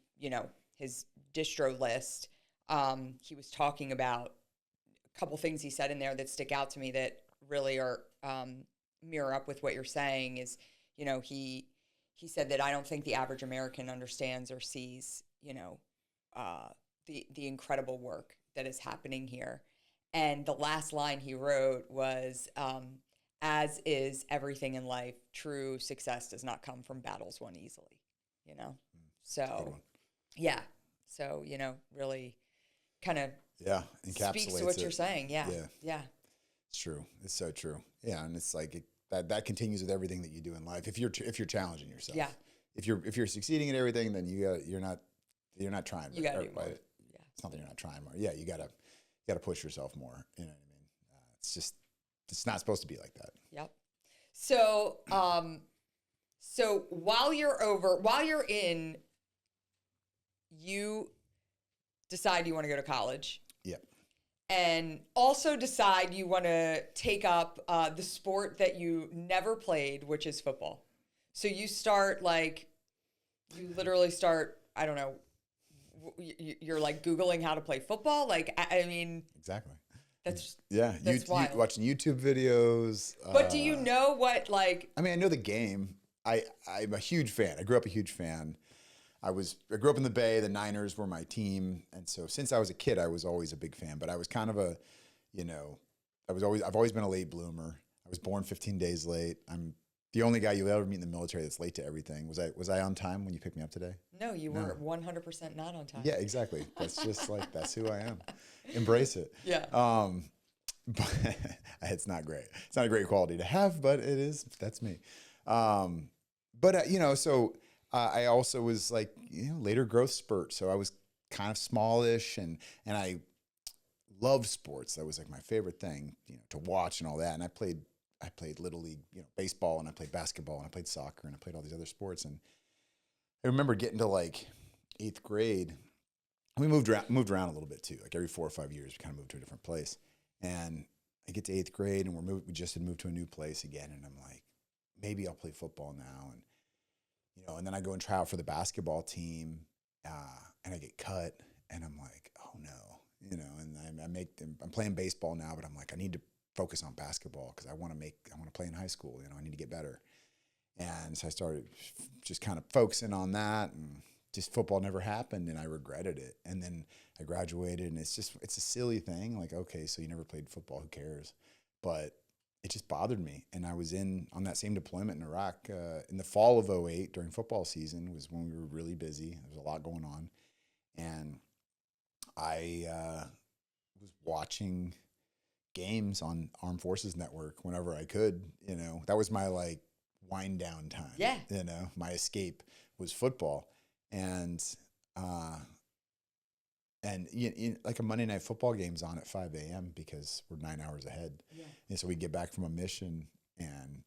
Speaker 1: his distro list. He was talking about a couple things he said in there that stick out to me that really are mirror up with what you're saying is, he said that I don't think the average American understands or sees, the incredible work that is happening here. And the last line he wrote was, as is everything in life, true success does not come from battles won easily, So, yeah. So, really kind of speaks to what you're saying. Yeah.
Speaker 2: It's true. It's so true. Yeah, and it's like that continues with everything that you do in life. If you're challenging yourself. Yeah. If you're succeeding at everything, then you're not trying.
Speaker 1: You gotta do more.
Speaker 2: It's not that you're not trying more. Yeah, you gotta push yourself more. You know what I mean? It's not supposed to be like that.
Speaker 1: Yep. So while you're in, you decide you want to go to college.
Speaker 2: Yep.
Speaker 1: And also decide you want to take up the sport that you never played, which is football. So you literally start, I don't know, you're like Googling how to play football. Like, I mean.
Speaker 2: Exactly.
Speaker 1: That's
Speaker 2: wild. Watching YouTube videos.
Speaker 1: But do you know what, like.
Speaker 2: I mean, I know the game. I'm a huge fan. I grew up a huge fan. I grew up in the Bay. The Niners were my team, and so since I was a kid, I was always a big fan. But I was kind of I've always been a late bloomer. I was born 15 days late. I'm the only guy you'll ever meet in the military that's late to everything. Was I on time when you picked me up today?
Speaker 1: No, you were 100% not on time.
Speaker 2: Yeah, exactly. That's just like that's who I am. Embrace it.
Speaker 1: Yeah.
Speaker 2: But it's not great. It's not a great quality to have, but it is. That's me. So. I also was like, later growth spurt. So I was kind of smallish and I loved sports. That was like my favorite thing, to watch and all that. And I played Little League, baseball, and I played basketball, and I played soccer, and I played all these other sports. And I remember getting to like 8th grade. We moved around a little bit too. Like every 4 or 5 years, we kind of moved to a different place. And I get to 8th grade and we just had moved to a new place again. And I'm like, maybe I'll play football now. And then I go and try out for the basketball team, and I get cut, And I'm like, oh no, and I'm playing baseball now, but I'm like, I need to focus on basketball because I want to play in high school. I need to get better. And so I started just kind of focusing on that, and just football never happened, and I regretted it. And then I graduated, and it's a silly thing. Like, okay, so you never played football, who cares? But it just bothered me. And I was on that same deployment in Iraq in the fall of '08 during football season was when we were really busy. There was a lot going on. And I was watching games on Armed Forces Network whenever I could. That was my wind down time.
Speaker 1: Yeah.
Speaker 2: My escape was football. And like a Monday Night Football game's on at 5 a.m. because we're 9 hours ahead. Yeah. And so we get back from a mission, and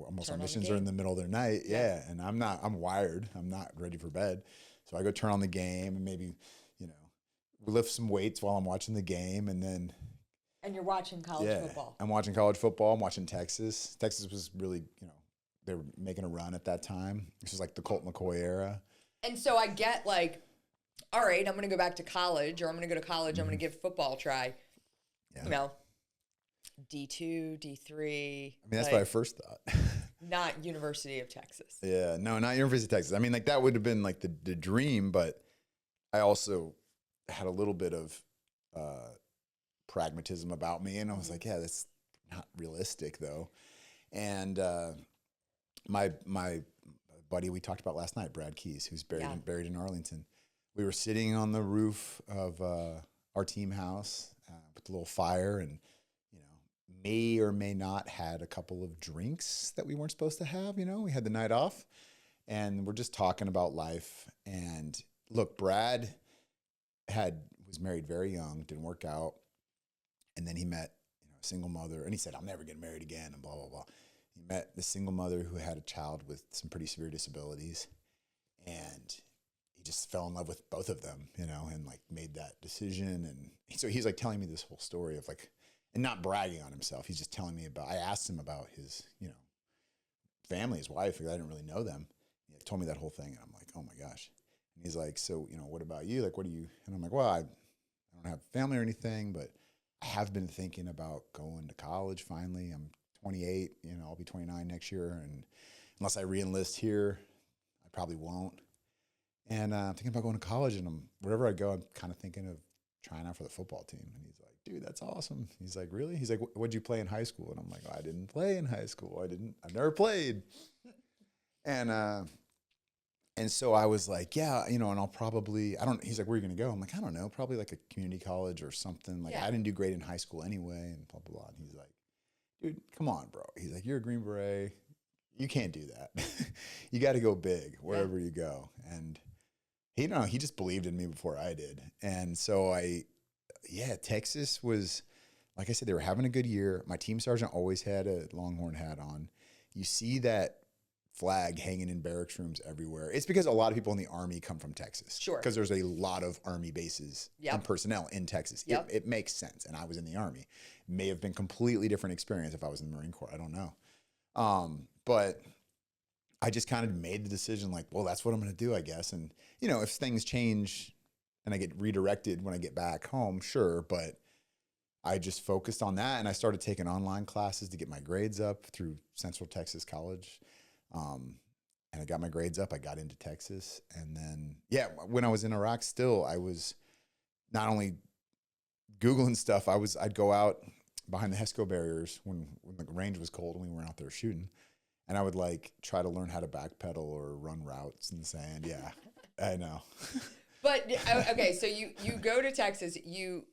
Speaker 2: almost our missions are in the middle of the night. Yeah. And I'm wired. I'm not ready for bed. So I go turn on the game, and maybe, we lift some weights while I'm watching the game, and then.
Speaker 1: And you're watching college football.
Speaker 2: I'm watching college football. I'm watching Texas. Texas was really, they were making a run at that time. This was like the Colt McCoy era. And
Speaker 1: so I get all right, I'm going to go back to college, or I'm going to go to college. I'm going to give football a try. Yeah. D2, D3.
Speaker 2: That's what I first thought.
Speaker 1: Not University of Texas.
Speaker 2: Yeah, no, not University of Texas. that would have been the dream, but I also had a little bit of pragmatism about me, and I was like, yeah, that's not realistic though. And my buddy we talked about last night, Brad Keys, who's buried in Arlington, we were sitting on the roof of our team house with a little fire, and may or may not had a couple of drinks that we weren't supposed to have. We had the night off, and we're just talking about life. And look, Brad was married very young, didn't work out, and then he met a single mother, and he said, "I'm never getting married again," and blah blah blah. He met the single mother who had a child with some pretty severe disabilities, and he just fell in love with both of them, and made that decision. And so he's telling me this whole story of and not bragging on himself. He's just telling me I asked him about his, family, his wife, because I didn't really know them. He told me that whole thing, and I'm like, oh my gosh. And he's like, so, what about you? What do you, and I'm like, well, I don't have family or anything, but I have been thinking about going to college finally. I'm 28, I'll be 29 next year. And unless I re-enlist here, I probably won't. And I'm thinking about going to college, and wherever I go, I'm kind of thinking of trying out for the football team. And he's like, dude, that's awesome. He's like, really? He's like, what'd you play in high school? And I'm like, I didn't play in high school. I've never played. And so I was like, yeah, and I'll probably, he's like, where are you going to go? I'm like, I don't know, probably a community college or something. I didn't do great in high school anyway, and blah, blah, blah. And he's like, dude, come on, bro. He's like, you're a Green Beret. You can't do that. You got to go big wherever you go. And he just believed in me before I did. And so Texas was, like I said, they were having a good year. My team sergeant always had a Longhorn hat on. You see that flag hanging in barracks rooms everywhere. It's because a lot of people in the Army come from Texas. Sure. Because there's a lot of Army bases and personnel in Texas. Yep. It makes sense. And I was in the Army. May have been completely different experience if I was in the Marine Corps. I don't know. But I just kind of made the decision well, that's what I'm going to do, I guess. And, if things change and I get redirected when I get back home, sure. But I just focused on that, and I started taking online classes to get my grades up through Central Texas College. And I got my grades up. I got into Texas. And then, when I was in Iraq still, I was not only Googling stuff, I'd go out behind the HESCO barriers when the range was cold and we weren't out there shooting. And I would try to learn how to backpedal or run routes in the sand. Yeah, I know.
Speaker 1: But, okay, so you go to Texas, you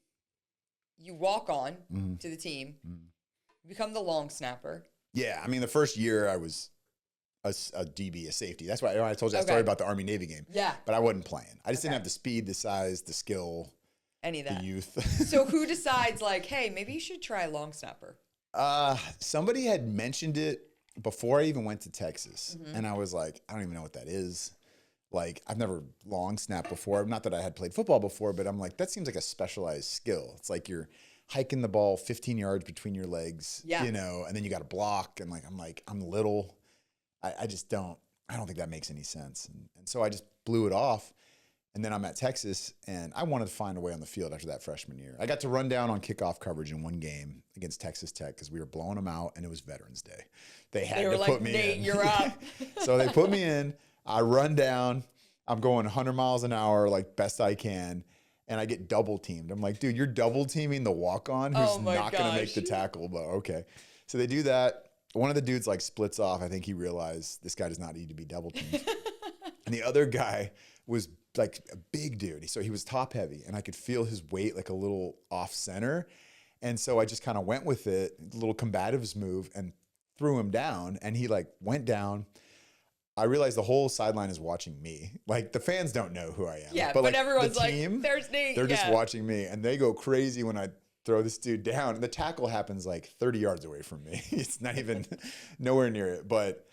Speaker 1: walk on to the team, you become the long snapper.
Speaker 2: Yeah, the first year I was a DB, a safety. That's why I told you that story about the Army-Navy game. Yeah. But I wasn't playing. I just didn't have the speed, the size, the skill,
Speaker 1: any of that.
Speaker 2: The youth.
Speaker 1: So who decides hey, maybe you should try long snapper?
Speaker 2: Somebody had mentioned it before I even went to Texas. And I was like, I don't even know what that is. I've never long snapped before. Not that I had played football before, but I'm like, that seems like a specialized skill. It's you're hiking the ball 15 yards between your legs, and then you got to block. And I'm little. I don't think that makes any sense. And so I just blew it off. And then I'm at Texas, and I wanted to find a way on the field after that freshman year. I got to run down on kickoff coverage in one game against Texas Tech because we were blowing them out, and it was Veterans Day. They had to put me
Speaker 1: Nate,
Speaker 2: in.
Speaker 1: You're up.
Speaker 2: So they put me in. I run down. I'm going 100 miles an hour like best I can, and I get double teamed. I'm like, dude, you're double teaming the walk-on who's not going to make the tackle, but okay. So they do that. One of the dudes like splits off. I think he realized this guy does not need to be double teamed. And the other guy was like a big dude. So he was top heavy, and I could feel his weight like a little off center. And so I just kind of went with it, a little combatives move, and threw him down. And he like went down. I realized the whole sideline is watching me. Like the fans don't know who I am.
Speaker 1: Yeah, but
Speaker 2: like,
Speaker 1: everyone's
Speaker 2: the team,
Speaker 1: like, there's Nate.
Speaker 2: They're just watching me, and they go crazy when I throw this dude down. And the tackle happens like 30 yards away from me. It's not even nowhere near it. But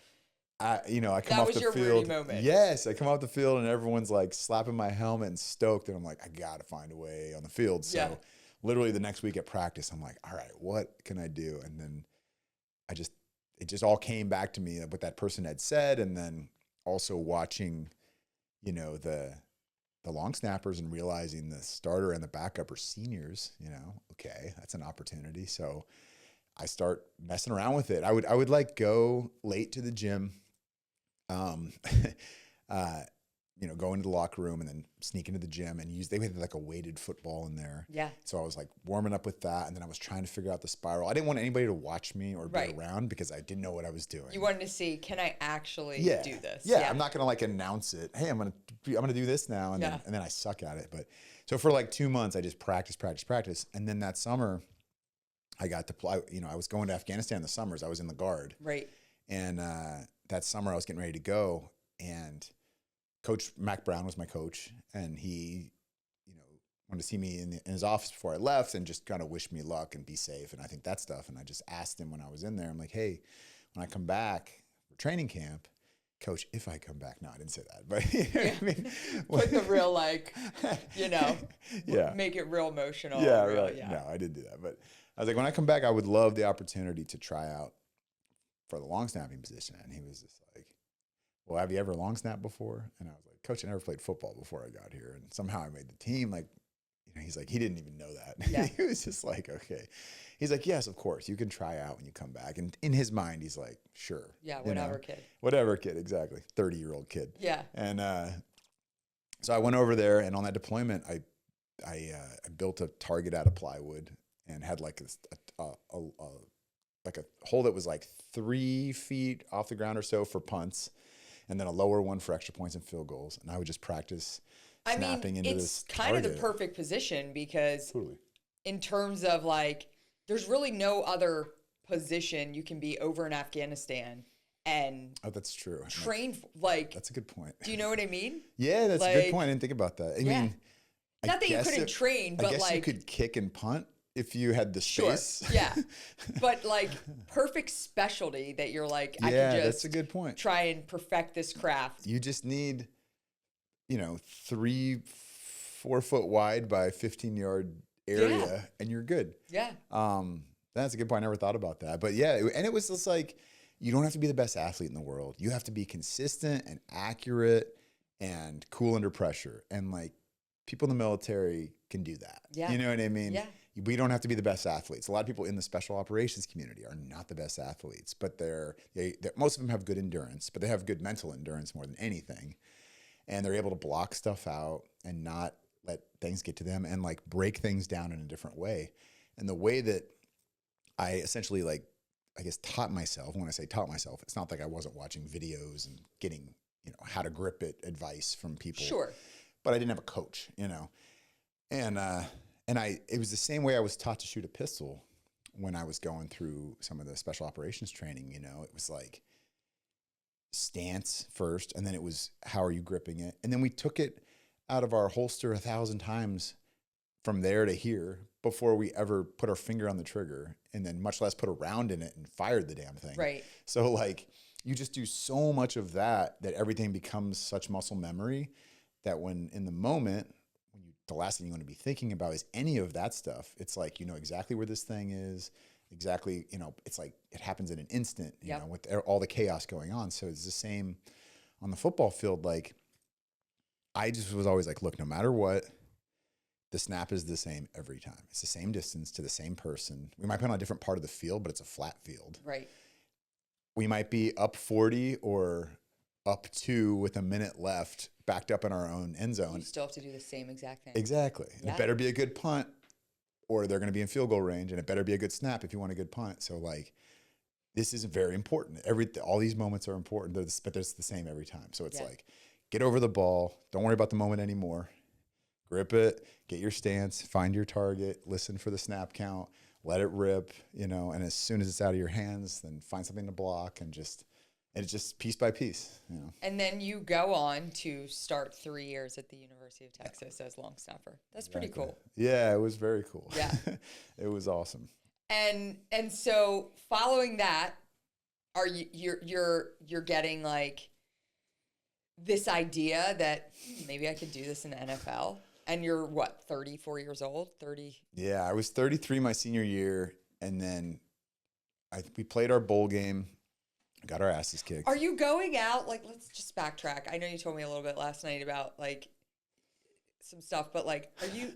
Speaker 2: I come off the field. That was your Rudy moment. Yes, I come off the field, and everyone's like slapping my helmet and stoked. And I'm like, I got to find a way on the field. So literally the next week at practice, I'm like, all right, what can I do? And then it just all came back to me what that person had said. And then also watching, the long snappers and realizing the starter and the backup are seniors, okay, that's an opportunity. So I start messing around with it. I would like go late to the gym, go into the locker room and then sneak into the gym and they had like a weighted football in there.
Speaker 1: Yeah.
Speaker 2: So I was like warming up with that. And then I was trying to figure out the spiral. I didn't want anybody to watch me or be around because I didn't know what I was doing.
Speaker 1: You wanted to see, can I actually do this?
Speaker 2: Yeah. I'm not going to like announce it. Hey, I'm going to do this now. And then I suck at it. But so for like 2 months, I just practice. And then that summer I got to play, I was going to Afghanistan in the summers. I was in the Guard.
Speaker 1: Right.
Speaker 2: And that summer I was getting ready to go, and Coach Mac Brown was my coach, and he, wanted to see me in his office before I left and just kind of wish me luck and be safe. And I think that stuff. And I just asked him when I was in there, I'm like, hey, when I come back for training camp, Coach, if I come back, no, I didn't say that, but I mean,
Speaker 1: put the real, make it real emotional.
Speaker 2: Yeah, right. Yeah. No, I didn't do that. But I was like, when I come back, I would love the opportunity to try out for the long snapping position. And he was just like, well, have you ever long snapped before? And I was like, Coach, I never played football before I got here. And somehow I made the team. Like, he's like, he didn't even know that. Yeah. He was just like, okay. He's like, yes, of course. You can try out when you come back. And in his mind, he's like, sure.
Speaker 1: Yeah, whatever, kid.
Speaker 2: Whatever, kid, exactly. 30-year-old kid.
Speaker 1: Yeah.
Speaker 2: And so I went over there, and on that deployment, I built a target out of plywood and had like a hole that was like 3 feet off the ground or so for punts, and then a lower one for extra points and field goals. And I would just practice snapping into this
Speaker 1: kind of the perfect position because in terms of there's really no other position you can be over in Afghanistan and
Speaker 2: that's true.
Speaker 1: Train
Speaker 2: that's a good point.
Speaker 1: Do you know what I mean?
Speaker 2: Yeah, that's a good point. I didn't think about that. I mean,
Speaker 1: not that you couldn't train, but
Speaker 2: I guess you could kick and punt if you had the space.
Speaker 1: Sure. Yeah. But perfect specialty that you're I can just
Speaker 2: that's a good point.
Speaker 1: Try and perfect this craft.
Speaker 2: You just need 3-4 foot wide by 15-yard area and you're good.
Speaker 1: Yeah.
Speaker 2: That's a good point. I never thought about that. But and it was just you don't have to be the best athlete in the world. You have to be consistent and accurate and cool under pressure. And people in the military can do that.
Speaker 1: Yeah.
Speaker 2: You know what I mean?
Speaker 1: Yeah.
Speaker 2: We don't have to be the best athletes. A lot of people in the special operations community are not the best athletes, but they're most of them have good endurance, but they have good mental endurance more than anything. And they're able to block stuff out and not let things get to them and break things down in a different way. And the way that I essentially taught myself, when I say taught myself, it's not like I wasn't watching videos and getting, how to grip it advice from people.
Speaker 1: Sure.
Speaker 2: But I didn't have a coach, And it was the same way I was taught to shoot a pistol when I was going through some of the special operations training, It was stance first, and then it was how are you gripping it? And then we took it out of our holster 1,000 times from there to here before we ever put our finger on the trigger, and then much less put a round in it and fired the damn thing.
Speaker 1: Right.
Speaker 2: So you just do so much of that everything becomes such muscle memory that when in the moment, the last thing you want to be thinking about is any of that stuff. It's you know exactly where this thing is, exactly, it's it happens in an instant, you know, with all the chaos going on. So it's the same on the football field. I just was always like, look, no matter what, the snap is the same every time. It's the same distance to the same person. We might be on a different part of the field, but it's a flat field.
Speaker 1: Right.
Speaker 2: We might be up 40 or up 2 with a minute left, backed up in our own end zone.
Speaker 1: You still have to do the same exact thing.
Speaker 2: Exactly. And
Speaker 1: Yeah.
Speaker 2: it better be a good punt, or they're going to be in field goal range, and it better be a good snap if you want a good punt. So, like, this is very important. All these moments are important, but it's the same every time. So it's like, get over the ball. Don't worry about the moment anymore. Grip it, get your stance, find your target, listen for the snap count, let it rip, and as soon as it's out of your hands, then find something to block and it's just piece by piece,
Speaker 1: And then you go on to start 3 years at the University of Texas as long snapper. That's pretty cool.
Speaker 2: Yeah, it was very cool.
Speaker 1: Yeah.
Speaker 2: It was awesome.
Speaker 1: And so following that, are you're getting like this idea that maybe I could do this in the NFL? And you're what, 34 years old? 30?
Speaker 2: Yeah, I was 33 my senior year, and then we played our bowl game, got our asses kicked.
Speaker 1: Are you going out, like, let's just backtrack. I know you told me a little bit last night about, like, some stuff, but, like,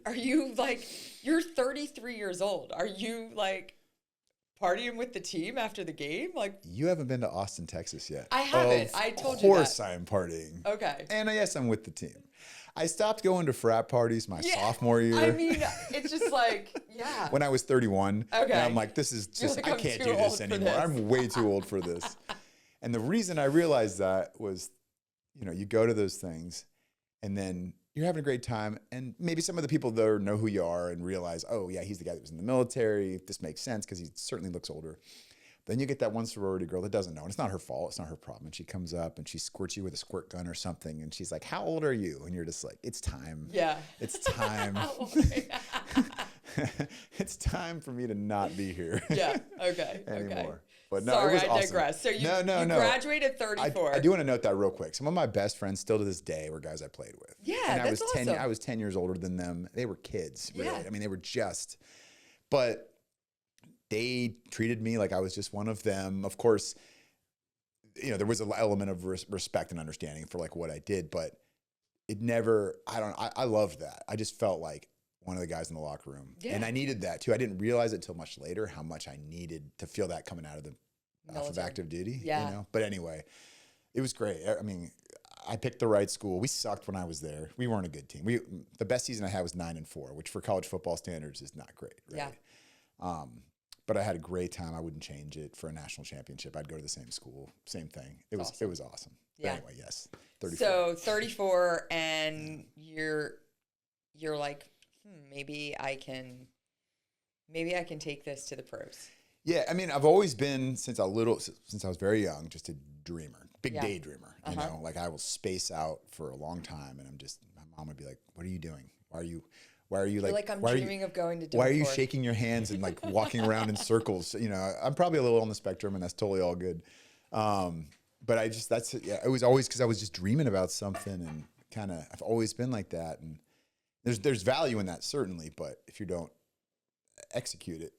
Speaker 1: are you like, you're 33 years old. Are you, like, partying with the team after the game? Like,
Speaker 2: you haven't been to Austin, Texas yet.
Speaker 1: I haven't. I told you that.
Speaker 2: Of course I'm partying.
Speaker 1: Okay.
Speaker 2: And yes, I'm with the team. I stopped going to frat parties my sophomore year.
Speaker 1: I mean, it's just like, yeah.
Speaker 2: When I was 31.
Speaker 1: Okay.
Speaker 2: And I'm like, this is just,
Speaker 1: like,
Speaker 2: I
Speaker 1: I'm
Speaker 2: can't
Speaker 1: too
Speaker 2: do this
Speaker 1: old for
Speaker 2: anymore.
Speaker 1: this.
Speaker 2: I'm way too old for this. And the reason I realized that was, you go to those things and then you're having a great time. And maybe some of the people there know who you are and realize, oh, yeah, he's the guy that was in the military. This makes sense because he certainly looks older. Then you get that one sorority girl that doesn't know, and it's not her fault, it's not her problem. And she comes up and she squirts you with a squirt gun or something, and she's like, "How old are you?" And you're just like, "It's time.
Speaker 1: Yeah.
Speaker 2: It's time. It's time for me to not be here."
Speaker 1: Yeah. Okay.
Speaker 2: Anymore.
Speaker 1: Okay.
Speaker 2: But no,
Speaker 1: Sorry,
Speaker 2: it was
Speaker 1: I
Speaker 2: awesome.
Speaker 1: digress. So you
Speaker 2: No.
Speaker 1: graduated 34.
Speaker 2: I do want to note that real quick. Some of my best friends still to this day were guys I played with.
Speaker 1: Yeah,
Speaker 2: and
Speaker 1: that's awesome.
Speaker 2: I was 10 years older than them. They were kids, really.
Speaker 1: Yeah.
Speaker 2: I mean, they were but they treated me like I was just one of them. Of course, there was an element of respect and understanding for like what I did, but it never, I loved that. I just felt like one of the guys in the locker room. Yeah. And I needed that too. I didn't realize it till much later how much I needed to feel that coming out of off of active duty.
Speaker 1: Yeah.
Speaker 2: But anyway, it was great. I mean, I picked the right school. We sucked when I was there. We weren't a good team. The best season I had was 9-4, which for college football standards is not great. Right? Yeah. But I had a great time. I wouldn't change it for a national championship. I'd go to the same school, same thing. It was awesome.
Speaker 1: Yeah.
Speaker 2: But anyway, yes. 34.
Speaker 1: So 34, and you're like, maybe I can take this to the pros.
Speaker 2: Yeah, I mean, I've always been since I was very young, just a dreamer, big daydreamer. You know, like I will space out for a long time, and my mom would be like, "What are you doing? Why are you like
Speaker 1: I'm dreaming of going to
Speaker 2: why are you shaking your hands and like walking around in circles?" I'm probably a little on the spectrum, and that's totally all good. But it was always because I was just dreaming about something, and I've always been like that. And there's value in that certainly, but if you don't execute it,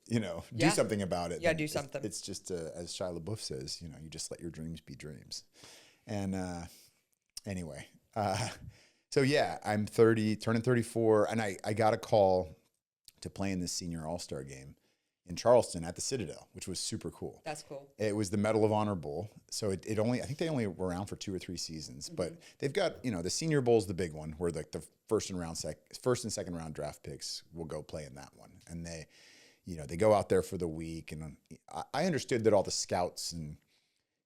Speaker 2: do something about it.
Speaker 1: Yeah, do something.
Speaker 2: It's just as Shia LaBeouf says, you just let your dreams be dreams. And anyway. So yeah, I'm 30, turning 34, and I got a call to play in this senior all-star game in Charleston at the Citadel, which was super cool.
Speaker 1: That's cool.
Speaker 2: It was the Medal of Honor Bowl. So I think they only were around for 2 or 3 seasons, but they've got, the Senior Bowl's the big one where like the first and second round draft picks will go play in that one. And they go out there for the week, and I understood that all the scouts and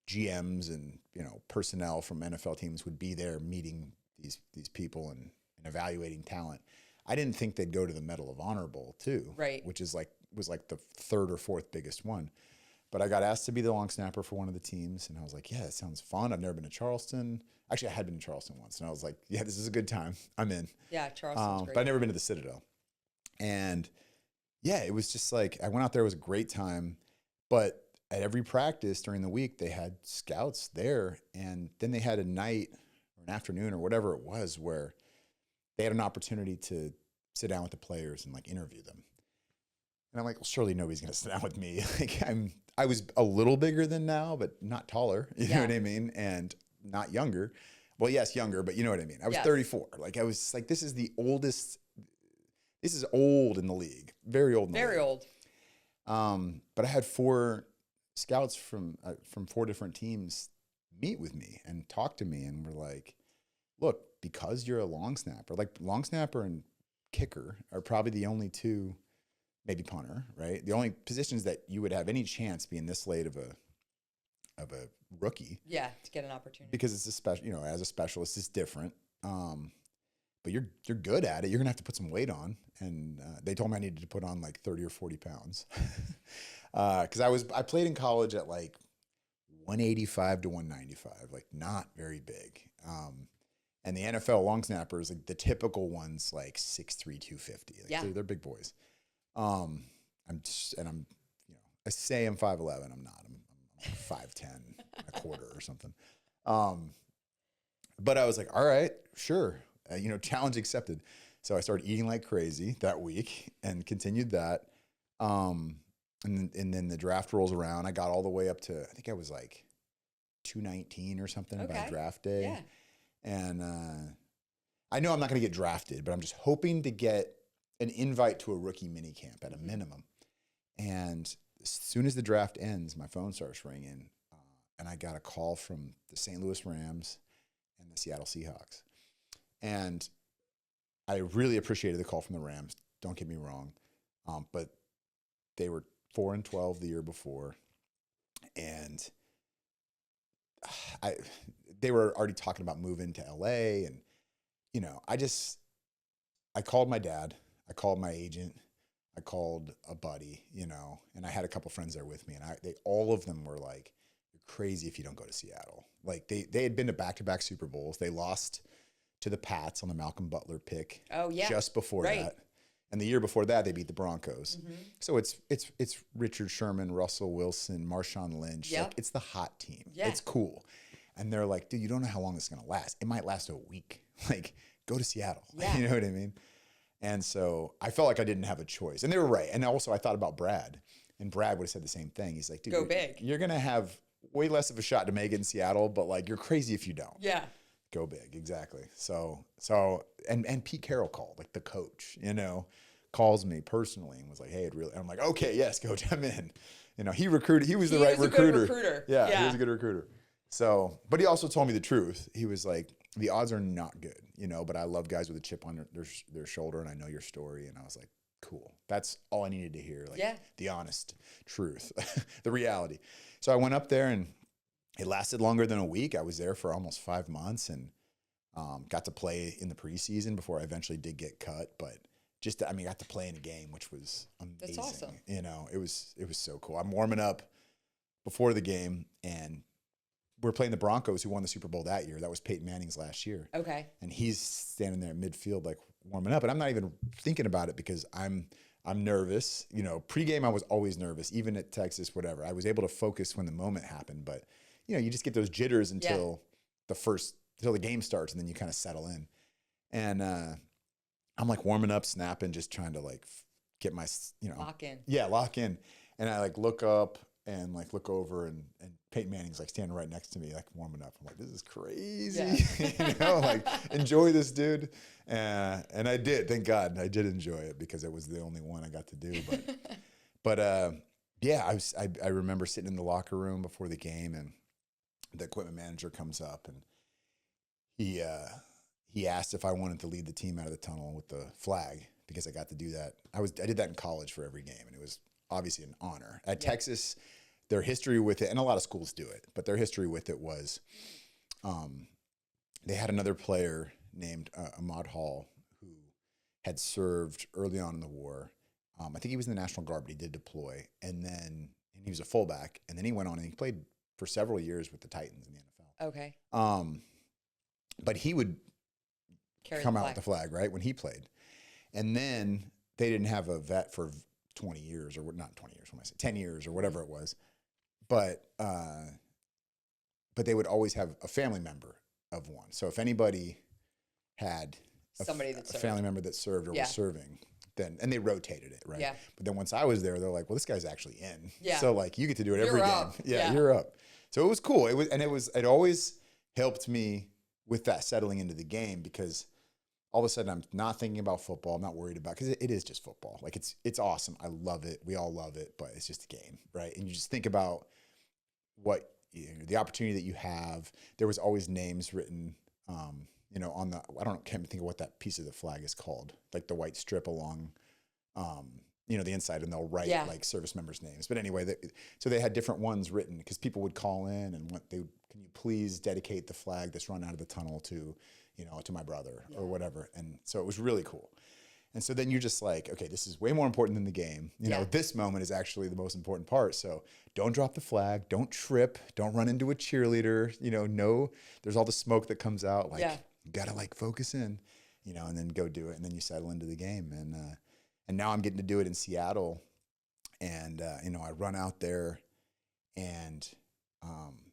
Speaker 2: GMs and, personnel from NFL teams would be there meeting these people and evaluating talent. I didn't think they'd go to the Medal of Honor Bowl too,
Speaker 1: right?
Speaker 2: Which was like the 3rd or 4th biggest one. But I got asked to be the long snapper for one of the teams, and I was like, yeah, that sounds fun. I've never been to Charleston. Actually, I had been to Charleston once, and I was like, yeah, this is a good time. I'm in.
Speaker 1: Yeah, Charleston's great.
Speaker 2: But I've never been to the Citadel. And yeah, it was just like, I went out there, it was a great time. But at every practice during the week, they had scouts there, and then they had a night or an afternoon or whatever it was where they had an opportunity to sit down with the players and like interview them. And I'm like, well, surely nobody's going to sit down with me. Like I was a little bigger than now, but not taller. You know what I mean? And not younger. Well, yes, younger, but you know what I mean. I was 34. Like I was like, this is the oldest. This is old in the league. Very old in the league.
Speaker 1: Very old.
Speaker 2: But I had 4 scouts from 4 different teams meet with me and talk to me, and were like, look, because you're a long snapper, like long snapper and kicker are probably the only 2, maybe punter, right? The only positions that you would have any chance being this late of a rookie.
Speaker 1: Yeah, to get an opportunity.
Speaker 2: Because it's a special, as a specialist, it's different. But you're good at it. You're gonna have to put some weight on, and they told me I needed to put on like 30 or 40 pounds, because I played in college at like 185 to 195, like not very big. And the NFL long snappers, like the typical ones, like 6'3", 250. Like they're big boys. I say I'm 5'11". I'm not. I'm like 5'10", a quarter or something. But I was like, all right, sure. Challenge accepted. So I started eating like crazy that week and continued that. And then the draft rolls around. I got all the way up to, I think I was like 219 or something by draft day.
Speaker 1: Yeah.
Speaker 2: And I know I'm not going to get drafted, but I'm just hoping to get an invite to a rookie mini camp at a minimum. And as soon as the draft ends, my phone starts ringing, and I got a call from the St. Louis Rams and the Seattle Seahawks. And I really appreciated the call from the Rams. Don't get me wrong. But they were 4-12 the year before. And they were already talking about moving to LA. And, I called my dad. I called my agent. I called a buddy, and I had a couple friends there with me. And all of them were like, you're crazy if you don't go to Seattle. Like they had been to back-to-back Super Bowls. They lost to the Pats on the Malcolm Butler pick.
Speaker 1: Oh yeah.
Speaker 2: Just before that. And the year before that, they beat the Broncos. Mm-hmm. So it's Richard Sherman, Russell Wilson, Marshawn Lynch.
Speaker 1: Yep.
Speaker 2: Like it's the hot team.
Speaker 1: Yeah.
Speaker 2: It's cool. And they're like, dude, you don't know how long this is going to last. It might last a week. Like, go to Seattle.
Speaker 1: Yeah.
Speaker 2: You know what I mean? And so I felt like I didn't have a choice. And they were right. And also I thought about Brad. And Brad would have said the same thing. He's like, dude,
Speaker 1: go big.
Speaker 2: You're going to have way less of a shot to make it in Seattle, but like you're crazy if you don't.
Speaker 1: Yeah.
Speaker 2: Go big, exactly. So and Pete Carroll called, like the coach, calls me personally and was like, hey, it really, and I'm like, okay, yes, coach, I'm in. He recruited, he was the right recruiter.
Speaker 1: Good recruiter.
Speaker 2: Yeah, he was a good recruiter. So, but he also told me the truth. He was like, the odds are not good, but I love guys with a chip on their shoulder, and I know your story. And I was like, cool. That's all I needed to hear. Like the honest truth, the reality. So I went up there, and it lasted longer than a week. I was there for almost 5 months, and got to play in the preseason before I eventually did get cut. But got to play in a game, which was amazing.
Speaker 1: That's awesome.
Speaker 2: It was so cool. I'm warming up before the game, and we're playing the Broncos, who won the Super Bowl that year. That was Peyton Manning's last year.
Speaker 1: Okay.
Speaker 2: And he's standing there at midfield, like warming up, and I'm not even thinking about it because I'm nervous. Pregame I was always nervous, even at Texas, whatever. I was able to focus when the moment happened, but you just get those jitters until the game starts, and then you kind of settle in. And I'm like warming up, snapping, just trying to like get my
Speaker 1: lock in. Yeah,
Speaker 2: lock in. And I like look up and like look over, and Peyton Manning's like standing right next to me, like warming up. I'm like, this is crazy.
Speaker 1: Yeah.
Speaker 2: Like enjoy this, dude. And I did, thank God, I did enjoy it because it was the only one I got to do. But I remember sitting in the locker room before the game, and the equipment manager comes up, and he asked if I wanted to lead the team out of the tunnel with the flag, because I got to do that. I did that in college for every game, and it was obviously an honor. At Texas, their history with it, and a lot of schools do it, but their history with it was they had another player named Ahmad Hall who had served early on in the war. I think he was in the National Guard, but he did deploy, and he was a fullback, and then he went on and he played for several years with the Titans in the NFL.
Speaker 1: Okay.
Speaker 2: But he would come out with the flag, right, when he played. And then they didn't have a vet for 20 years, or not 20 years, when I say 10 years or whatever it was. But they would always have a family member of one. So if anybody had a family member that served or was serving, and they rotated it, right?
Speaker 1: Yeah.
Speaker 2: But then once I was there, they're like, well, this guy's actually in.
Speaker 1: Yeah.
Speaker 2: So like you get to do it every game.
Speaker 1: Up.
Speaker 2: Yeah, you're up. So it was cool. It always helped me with that settling into the game, because all of a sudden I'm not thinking about football. I'm not worried about, because it is just football. Like it's awesome. I love it. We all love it, but it's just a game, right? And you just think about what the opportunity that you have. There was always names written, on the, can't think of what that piece of the flag is called, like the white strip along, the inside, and they'll write like service members' names. But anyway, so they had different ones written because people would call in and can you please dedicate the flag that's run out of the tunnel to, to my brother or whatever. And so it was really cool. And so then you're just like, okay, this is way more important than the game. This moment is actually the most important part. So don't drop the flag, don't trip, don't run into a cheerleader, there's all the smoke that comes out. Like, you gotta focus in, and then go do it. And then you settle into the game. And now I'm getting to do it in Seattle. And, I run out there and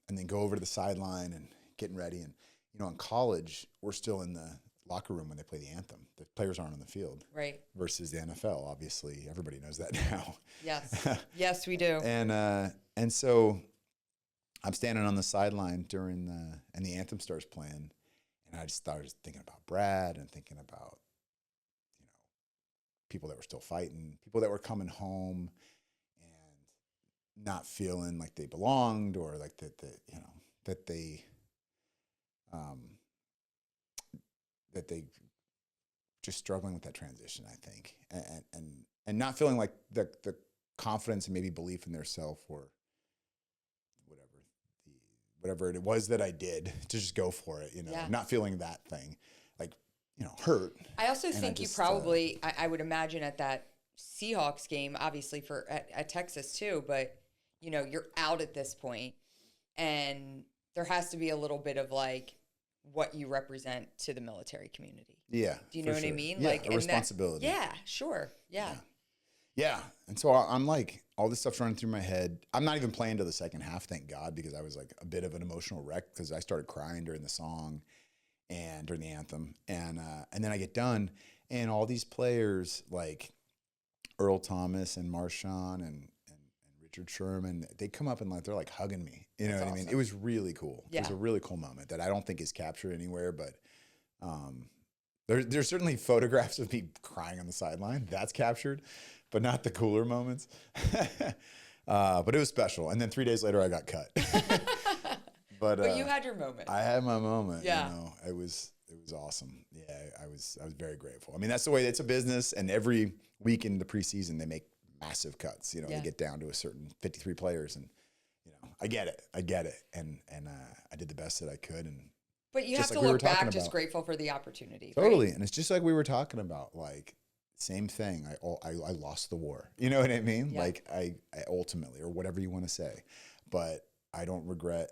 Speaker 2: then go over to the sideline and getting ready. And, in college, we're still in the locker room when they play the anthem. The players aren't on the field.
Speaker 1: Right.
Speaker 2: Versus the NFL, obviously. Everybody knows that now.
Speaker 1: Yes. Yes, we do.
Speaker 2: And so I'm standing on the sideline and the anthem starts playing. And I just started thinking about Brad and thinking about, people that were still fighting, people that were coming home and not feeling like they belonged, or like that they just struggling with that transition, I think, and not feeling like the confidence and maybe belief in their self, or whatever it was that I did to just go for it, not feeling that thing, hurt.
Speaker 1: I also think you probably, I would imagine at that Seahawks game, obviously at Texas too, but you're out at this point, and there has to be a little bit of what you represent to the military community.
Speaker 2: Yeah.
Speaker 1: Do you know what I mean?
Speaker 2: Yeah, a responsibility.
Speaker 1: Yeah, sure. Yeah.
Speaker 2: And so I'm all this stuff's running through my head. I'm not even playing till the second half, thank God, because I was a bit of an emotional wreck, because I started crying during the song and during the anthem. And then I get done, and all these players like Earl Thomas and Marshawn and Richard Sherman, they come up and they're hugging me. You know what I mean? It was really cool. Yeah. It was a really cool moment that I don't think is captured anywhere, but there's certainly photographs of me crying on the sideline. That's captured, but not the cooler moments. But it was special. And then 3 days later, I got cut. But
Speaker 1: you had your moment.
Speaker 2: I had my moment.
Speaker 1: Yeah.
Speaker 2: It was awesome. Yeah, I was very grateful. I mean, that's the way. It's a business, and every week in the preseason they make massive cuts. They get down to a certain 53 players, and I get it, and I did the best that I could. And
Speaker 1: but you have to look back just grateful for the opportunity.
Speaker 2: Totally,
Speaker 1: right?
Speaker 2: And it's just like we were talking about, same thing. I lost the war. You know what I mean? Yeah. I ultimately, or whatever you want to say, but I don't regret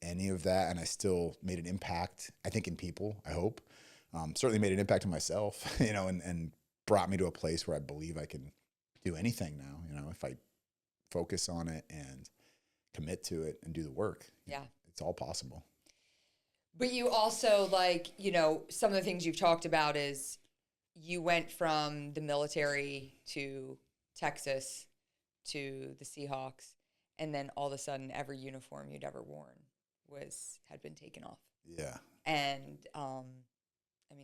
Speaker 2: any of that, and I still made an impact, I think, in people. I hope certainly made an impact on myself, and brought me to a place where I believe I can do anything now. If I focus on it and commit to it and do the work.
Speaker 1: Yeah,
Speaker 2: it's all possible.
Speaker 1: But you also some of the things you've talked about is you went from the military to Texas to the Seahawks, and then all of a sudden every uniform you'd ever worn had been taken off.
Speaker 2: Yeah. And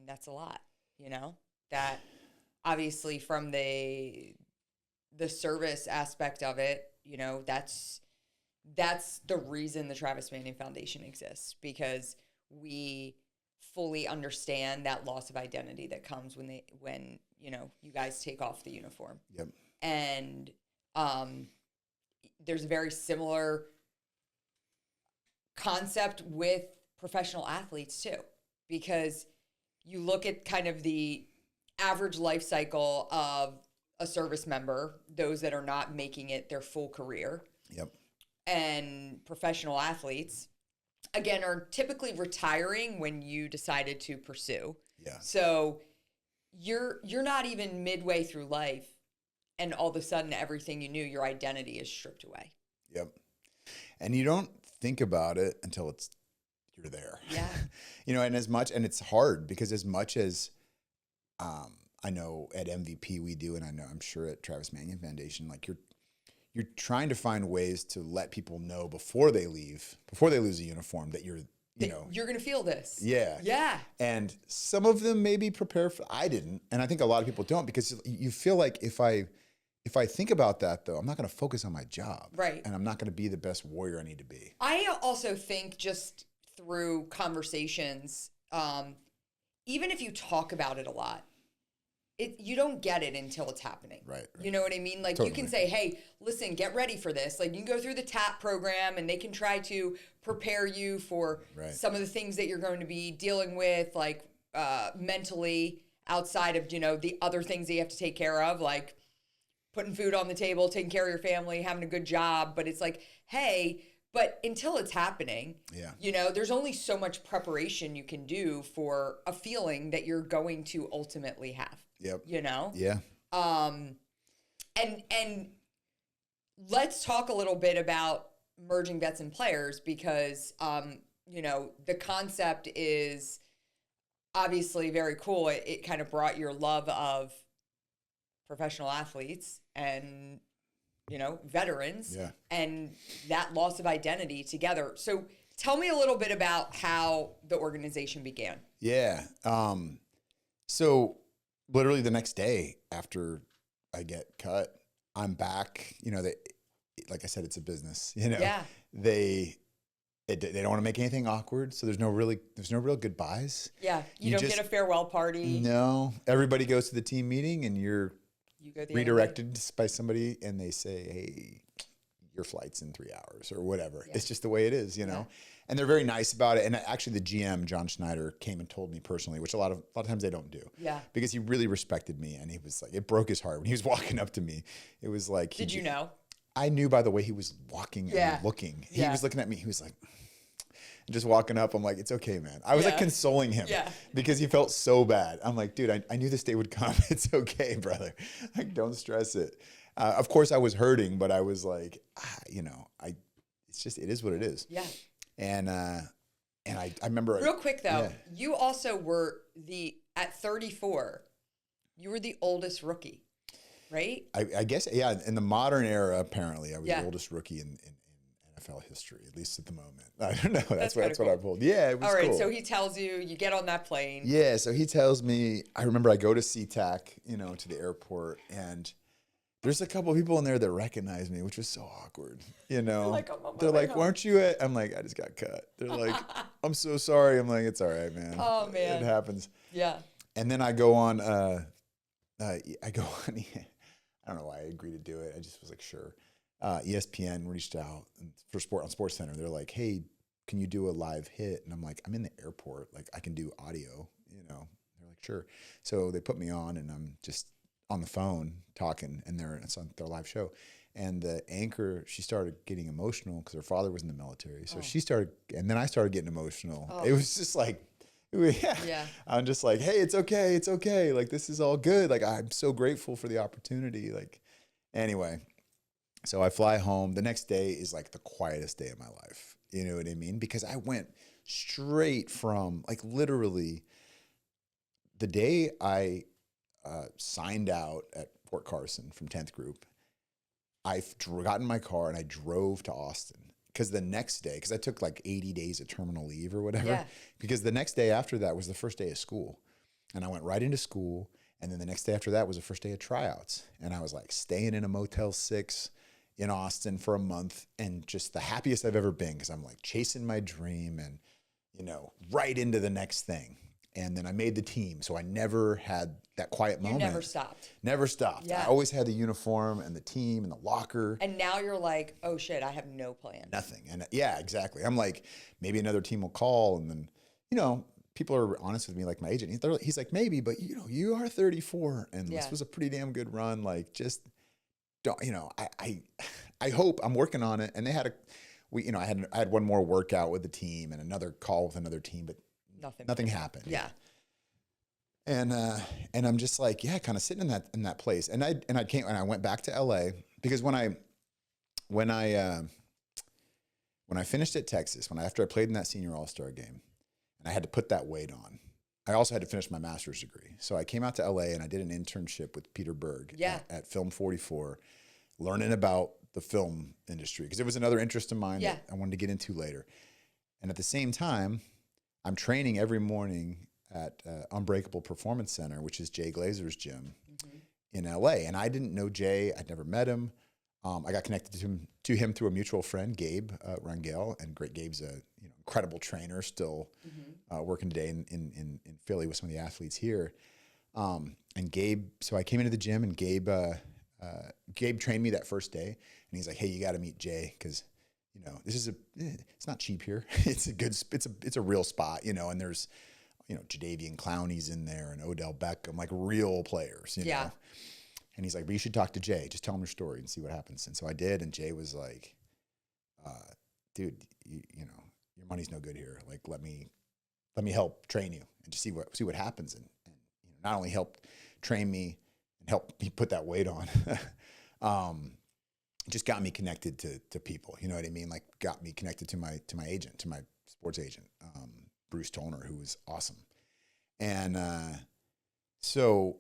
Speaker 1: that's a lot, that obviously from the service aspect of it, that's the reason the Travis Manion Foundation exists, because we fully understand that loss of identity that comes when you guys take off the uniform.
Speaker 2: Yep.
Speaker 1: And there's a very similar concept with professional athletes too, because you look at kind of the average life cycle of a service member, those that are not making it their full career.
Speaker 2: Yep.
Speaker 1: And professional athletes, again, are typically retiring when you decided to pursue.
Speaker 2: Yeah.
Speaker 1: So you're not even midway through life, and all of a sudden everything you knew, your identity is stripped away.
Speaker 2: Yep. And you don't think about it until you're there.
Speaker 1: Yeah.
Speaker 2: And it's hard, because as much as I know at MVP we do, and I'm sure at Travis Manion Foundation, you're trying to find ways to let people know before they lose a uniform that you're
Speaker 1: you're going to feel this.
Speaker 2: Yeah.
Speaker 1: Yeah.
Speaker 2: And some of them maybe prepare for, I didn't. And I think a lot of people don't, because you feel like if I think about that though, I'm not going to focus on my job.
Speaker 1: Right.
Speaker 2: And I'm not going to be the best warrior I need to be.
Speaker 1: I also think just through conversations, even if you talk about it a lot, you don't get it until it's happening.
Speaker 2: Right.
Speaker 1: You know what I mean? Like
Speaker 2: Totally.
Speaker 1: you can say, hey, listen, get ready for this. Like you can go through the TAP program and they can try to prepare you for some of the things that you're going to be dealing with, like mentally outside of, the other things that you have to take care of, like putting food on the table, taking care of your family, having a good job. But it's like, hey, but until it's happening, there's only so much preparation you can do for a feeling that you're going to ultimately have.
Speaker 2: Yep.
Speaker 1: Yeah. And let's talk a little bit about merging vets and players, because the concept is obviously very cool. It kind of brought your love of professional athletes and veterans and that loss of identity together. So tell me a little bit about how the organization began.
Speaker 2: Yeah. So literally the next day after I get cut, I'm back. Like I said, it's a business.
Speaker 1: Yeah.
Speaker 2: They don't want to make anything awkward, so there's no real goodbyes.
Speaker 1: Yeah, you don't get a farewell party.
Speaker 2: No, everybody goes to the team meeting, and you
Speaker 1: go the
Speaker 2: redirected by somebody, and they say, "Hey, your flight's in 3 hours," or whatever. Yeah. It's just the way it is, And they're very nice about it. And actually, the GM, John Schneider, came and told me personally, which a lot of times they don't do.
Speaker 1: Yeah.
Speaker 2: Because he really respected me, and he was like, it broke his heart when he was walking up to me. It was like,
Speaker 1: did you know?
Speaker 2: I knew by the way he was walking and looking. He was looking at me. He was like, just walking up. I'm like, it's okay, man. I was like consoling him because he felt so bad. I'm like, dude, I knew this day would come. It's okay, brother. Like, don't stress it. Of course, I was hurting, but I was like, it's just, it is what it is.
Speaker 1: Yeah.
Speaker 2: And I remember.
Speaker 1: Real quick though, you also were at 34, you were the oldest rookie, right?
Speaker 2: I guess, in the modern era, apparently, I was the oldest rookie in NFL history, at least at the moment. I don't know. That's what I'm told. Yeah, it was
Speaker 1: all right,
Speaker 2: cool.
Speaker 1: so he tells you get on that plane.
Speaker 2: Yeah, so he tells me, I remember I go to SeaTac, to the airport, and there's a couple of people in there that recognize me, which was so awkward, They're like, weren't you at? I'm like, I just got cut. They're like, I'm so sorry. I'm like, it's all right, man.
Speaker 1: Oh, man.
Speaker 2: It happens.
Speaker 1: Yeah.
Speaker 2: And then I go on, I don't know why I agreed to do it. I just was like, sure. ESPN reached out on Sports Center. They're like, hey, can you do a live hit? And I'm like, I'm in the airport. Like, I can do audio, They're like, sure. So they put me on, and I'm just on the phone talking, and it's on their live show. And the anchor, she started getting emotional because her father was in the military. So she started, and then I started getting emotional. Oh. It was just like, I'm just like, hey, it's okay. It's okay. Like, this is all good. Like, I'm so grateful for the opportunity. Like, anyway, so I fly home. The next day is like the quietest day of my life. You know what I mean? Because I went straight from, like, literally the day I signed out at Fort Carson from 10th Group, I got in my car and I drove to Austin. Because the next day, because I took like 80 days of terminal leave or whatever, because the next day after that was the first day of school. And I went right into school. And then the next day after that was the first day of tryouts. And I was like staying in a Motel 6 in Austin for a month, and just the happiest I've ever been, because I'm like chasing my dream and, right into the next thing. And then I made the team. So I never had that quiet moment.
Speaker 1: You never stopped.
Speaker 2: Never stopped. Yeah. I always had the uniform and the team and the locker.
Speaker 1: And now you're like, oh shit, I have no plan.
Speaker 2: Nothing. And yeah, exactly. I'm like, maybe another team will call. And then, people are honest with me, like my agent. He's like, maybe, but you are 34. And this was a pretty damn good run. Like, just don't, I hope. I'm working on it. And they had I had one more workout with the team and another call with another team, but nothing happened.
Speaker 1: Yeah.
Speaker 2: And I'm just like, kind of sitting in that place. And I went back to LA because when I finished at Texas, after I played in that senior all-star game, and I had to put that weight on, I also had to finish my master's degree. So I came out to LA and I did an internship with Peter Berg at Film 44, learning about the film industry, because it was another interest of mine that I wanted to get into later. And at the same time, I'm training every morning at Unbreakable Performance Center, which is Jay Glazer's gym in LA. And I didn't know Jay. I'd never met him. I got connected to him through a mutual friend, Gabe Rangel. And great Gabe's a incredible trainer, still working today in Philly with some of the athletes here. And Gabe, so I came into the gym, and Gabe trained me that first day. And he's like, hey, you got to meet Jay, because this is it's not cheap here. It's a real spot, and there's, Jadeveon Clowney's in there and Odell Beckham, like real players, know. And he's like, but you should talk to Jay. Just tell him your story and see what happens. And so I did. And Jay was like, dude, your money's no good here. Like, let me help train you and just see what happens. And not only help train me and help me put that weight on, it just got me connected to people. You know what I mean? Like, got me connected to my agent, to my sports agent, Bruce Toner, who was awesome. And so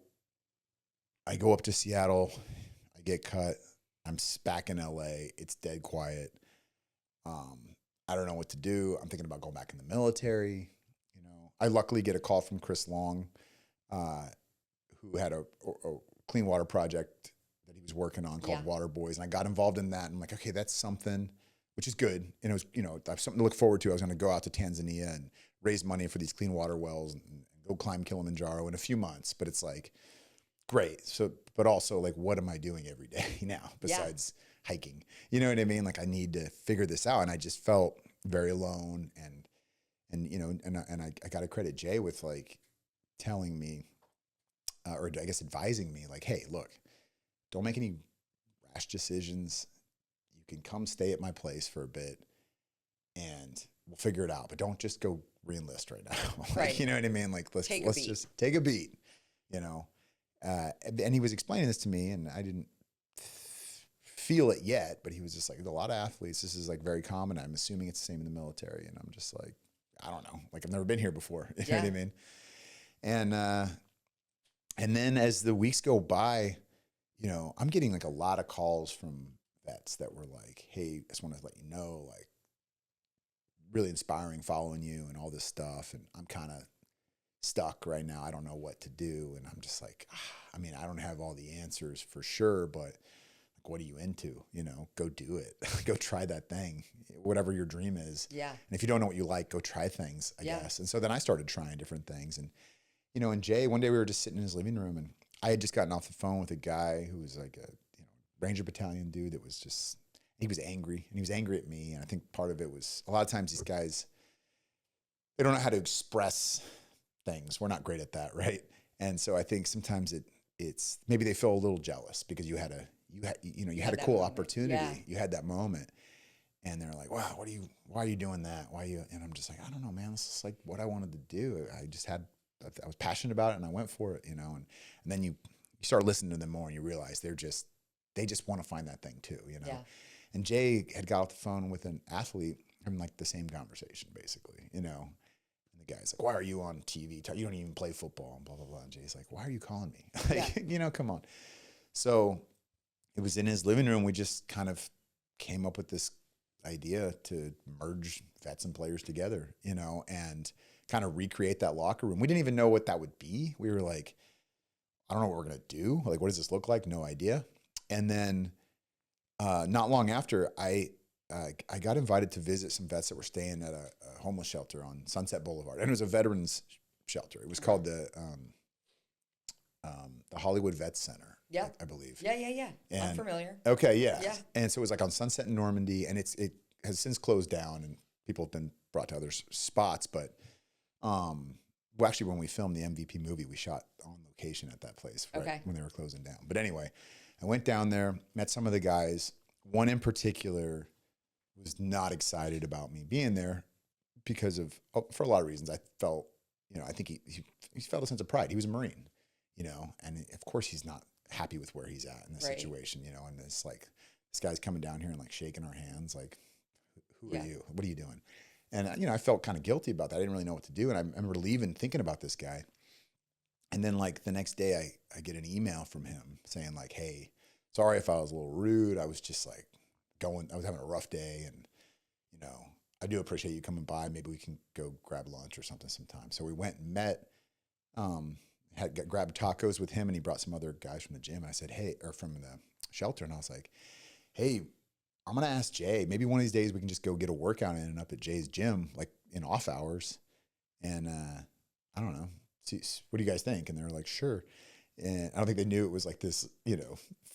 Speaker 2: I go up to Seattle, I get cut, I'm back in LA, it's dead quiet. I don't know what to do. I'm thinking about going back in the military. I luckily get a call from Chris Long, who had a clean water project that he was working on called Water Boys. And I got involved in that. And I'm like, okay, that's something, which is good. And it was, I have something to look forward to. I was going to go out to Tanzania and raise money for these clean water wells and go climb Kilimanjaro in a few months. But it's like, great. So, but also like, what am I doing every day now besides hiking? You know what I mean? Like, I need to figure this out. And I just felt very alone. And I got to credit Jay with like telling me, or I guess advising me, like, hey, look, don't make any rash decisions. You can come stay at my place for a bit and we'll figure it out. But don't just go re-enlist right now. Like, you know what I mean? Like, let's just take a beat, and he was explaining this to me, and I didn't feel it yet, but he was just like, a lot of athletes, this is like very common. I'm assuming it's the same in the military. And I'm just like, I don't know. Like, I've never been here before. You know what I mean? And then as the weeks go by, I'm getting like a lot of calls from vets that were like, hey, I just want to let you know, like, really inspiring following you and all this stuff. And I'm kind of stuck right now. I don't know what to do. And I'm just like, I mean, I don't have all the answers for sure, but like, what are you into? Go do it. Go try that thing, whatever your dream is. Yeah. And if you don't know what you like, go try things, I guess. And so then I started trying different things. And, and Jay, one day we were just sitting in his living room, and I had just gotten off the phone with a guy who was like a Ranger Battalion dude that was just, he was angry, and he was angry at me. And I think part of it was, a lot of times these guys, they don't know how to express things. We're not great at that, right? And so I think sometimes it's maybe they feel a little jealous because you had a cool moment. Opportunity. Yeah. You had that moment, and they're like, wow, why are you doing that? And I'm just like, I don't know, man, this is like what I wanted to do. I was passionate about it, and I went for it, and then you start listening to them more, and you realize they just want to find that thing too, Yeah. And Jay had got off the phone with an athlete, having like the same conversation, basically, And the guy's like, why are you on TV? You don't even play football, and blah, blah, blah. And Jay's like, why are you calling me? Like, come on. So it was in his living room. We just kind of came up with this idea to merge vets and players together, and kind of recreate that locker room. We didn't even know what that would be. We were like, I don't know what we're going to do. Like, what does this look like? No idea. And then not long after, I got invited to visit some vets that were staying at a homeless shelter on Sunset Boulevard. And it was a veterans shelter. It was called the Hollywood Vets Center. Yeah, I believe.
Speaker 1: Yeah. And, I'm familiar.
Speaker 2: Okay, yeah. And so it was like on Sunset in Normandy, and it has since closed down, and people have been brought to other spots. But actually, when we filmed the MVP movie, we shot on location at that place when they were closing down. But anyway, I went down there, met some of the guys. One in particular was not excited about me being there because of, for a lot of reasons. I felt, I think he felt a sense of pride. He was a Marine, and of course he's not happy with where he's at in this situation, and it's like, this guy's coming down here and like shaking our hands, like, who are you? What are you doing? And, I felt kind of guilty about that. I didn't really know what to do. And I remember leaving thinking about this guy. And then like the next day I get an email from him saying like, hey, sorry if I was a little rude. I was just like I was having a rough day, and, I do appreciate you coming by. Maybe we can go grab lunch or something sometime. So we went and met, grabbed tacos with him, and he brought some other guys from the gym. And I said, hey, or from the shelter. And I was like, hey, I'm going to ask Jay, maybe one of these days we can just go get a workout in and up at Jay's gym, like in off hours. And I don't know, see, what do you guys think? And they were like, sure. And I don't think they knew it was like this,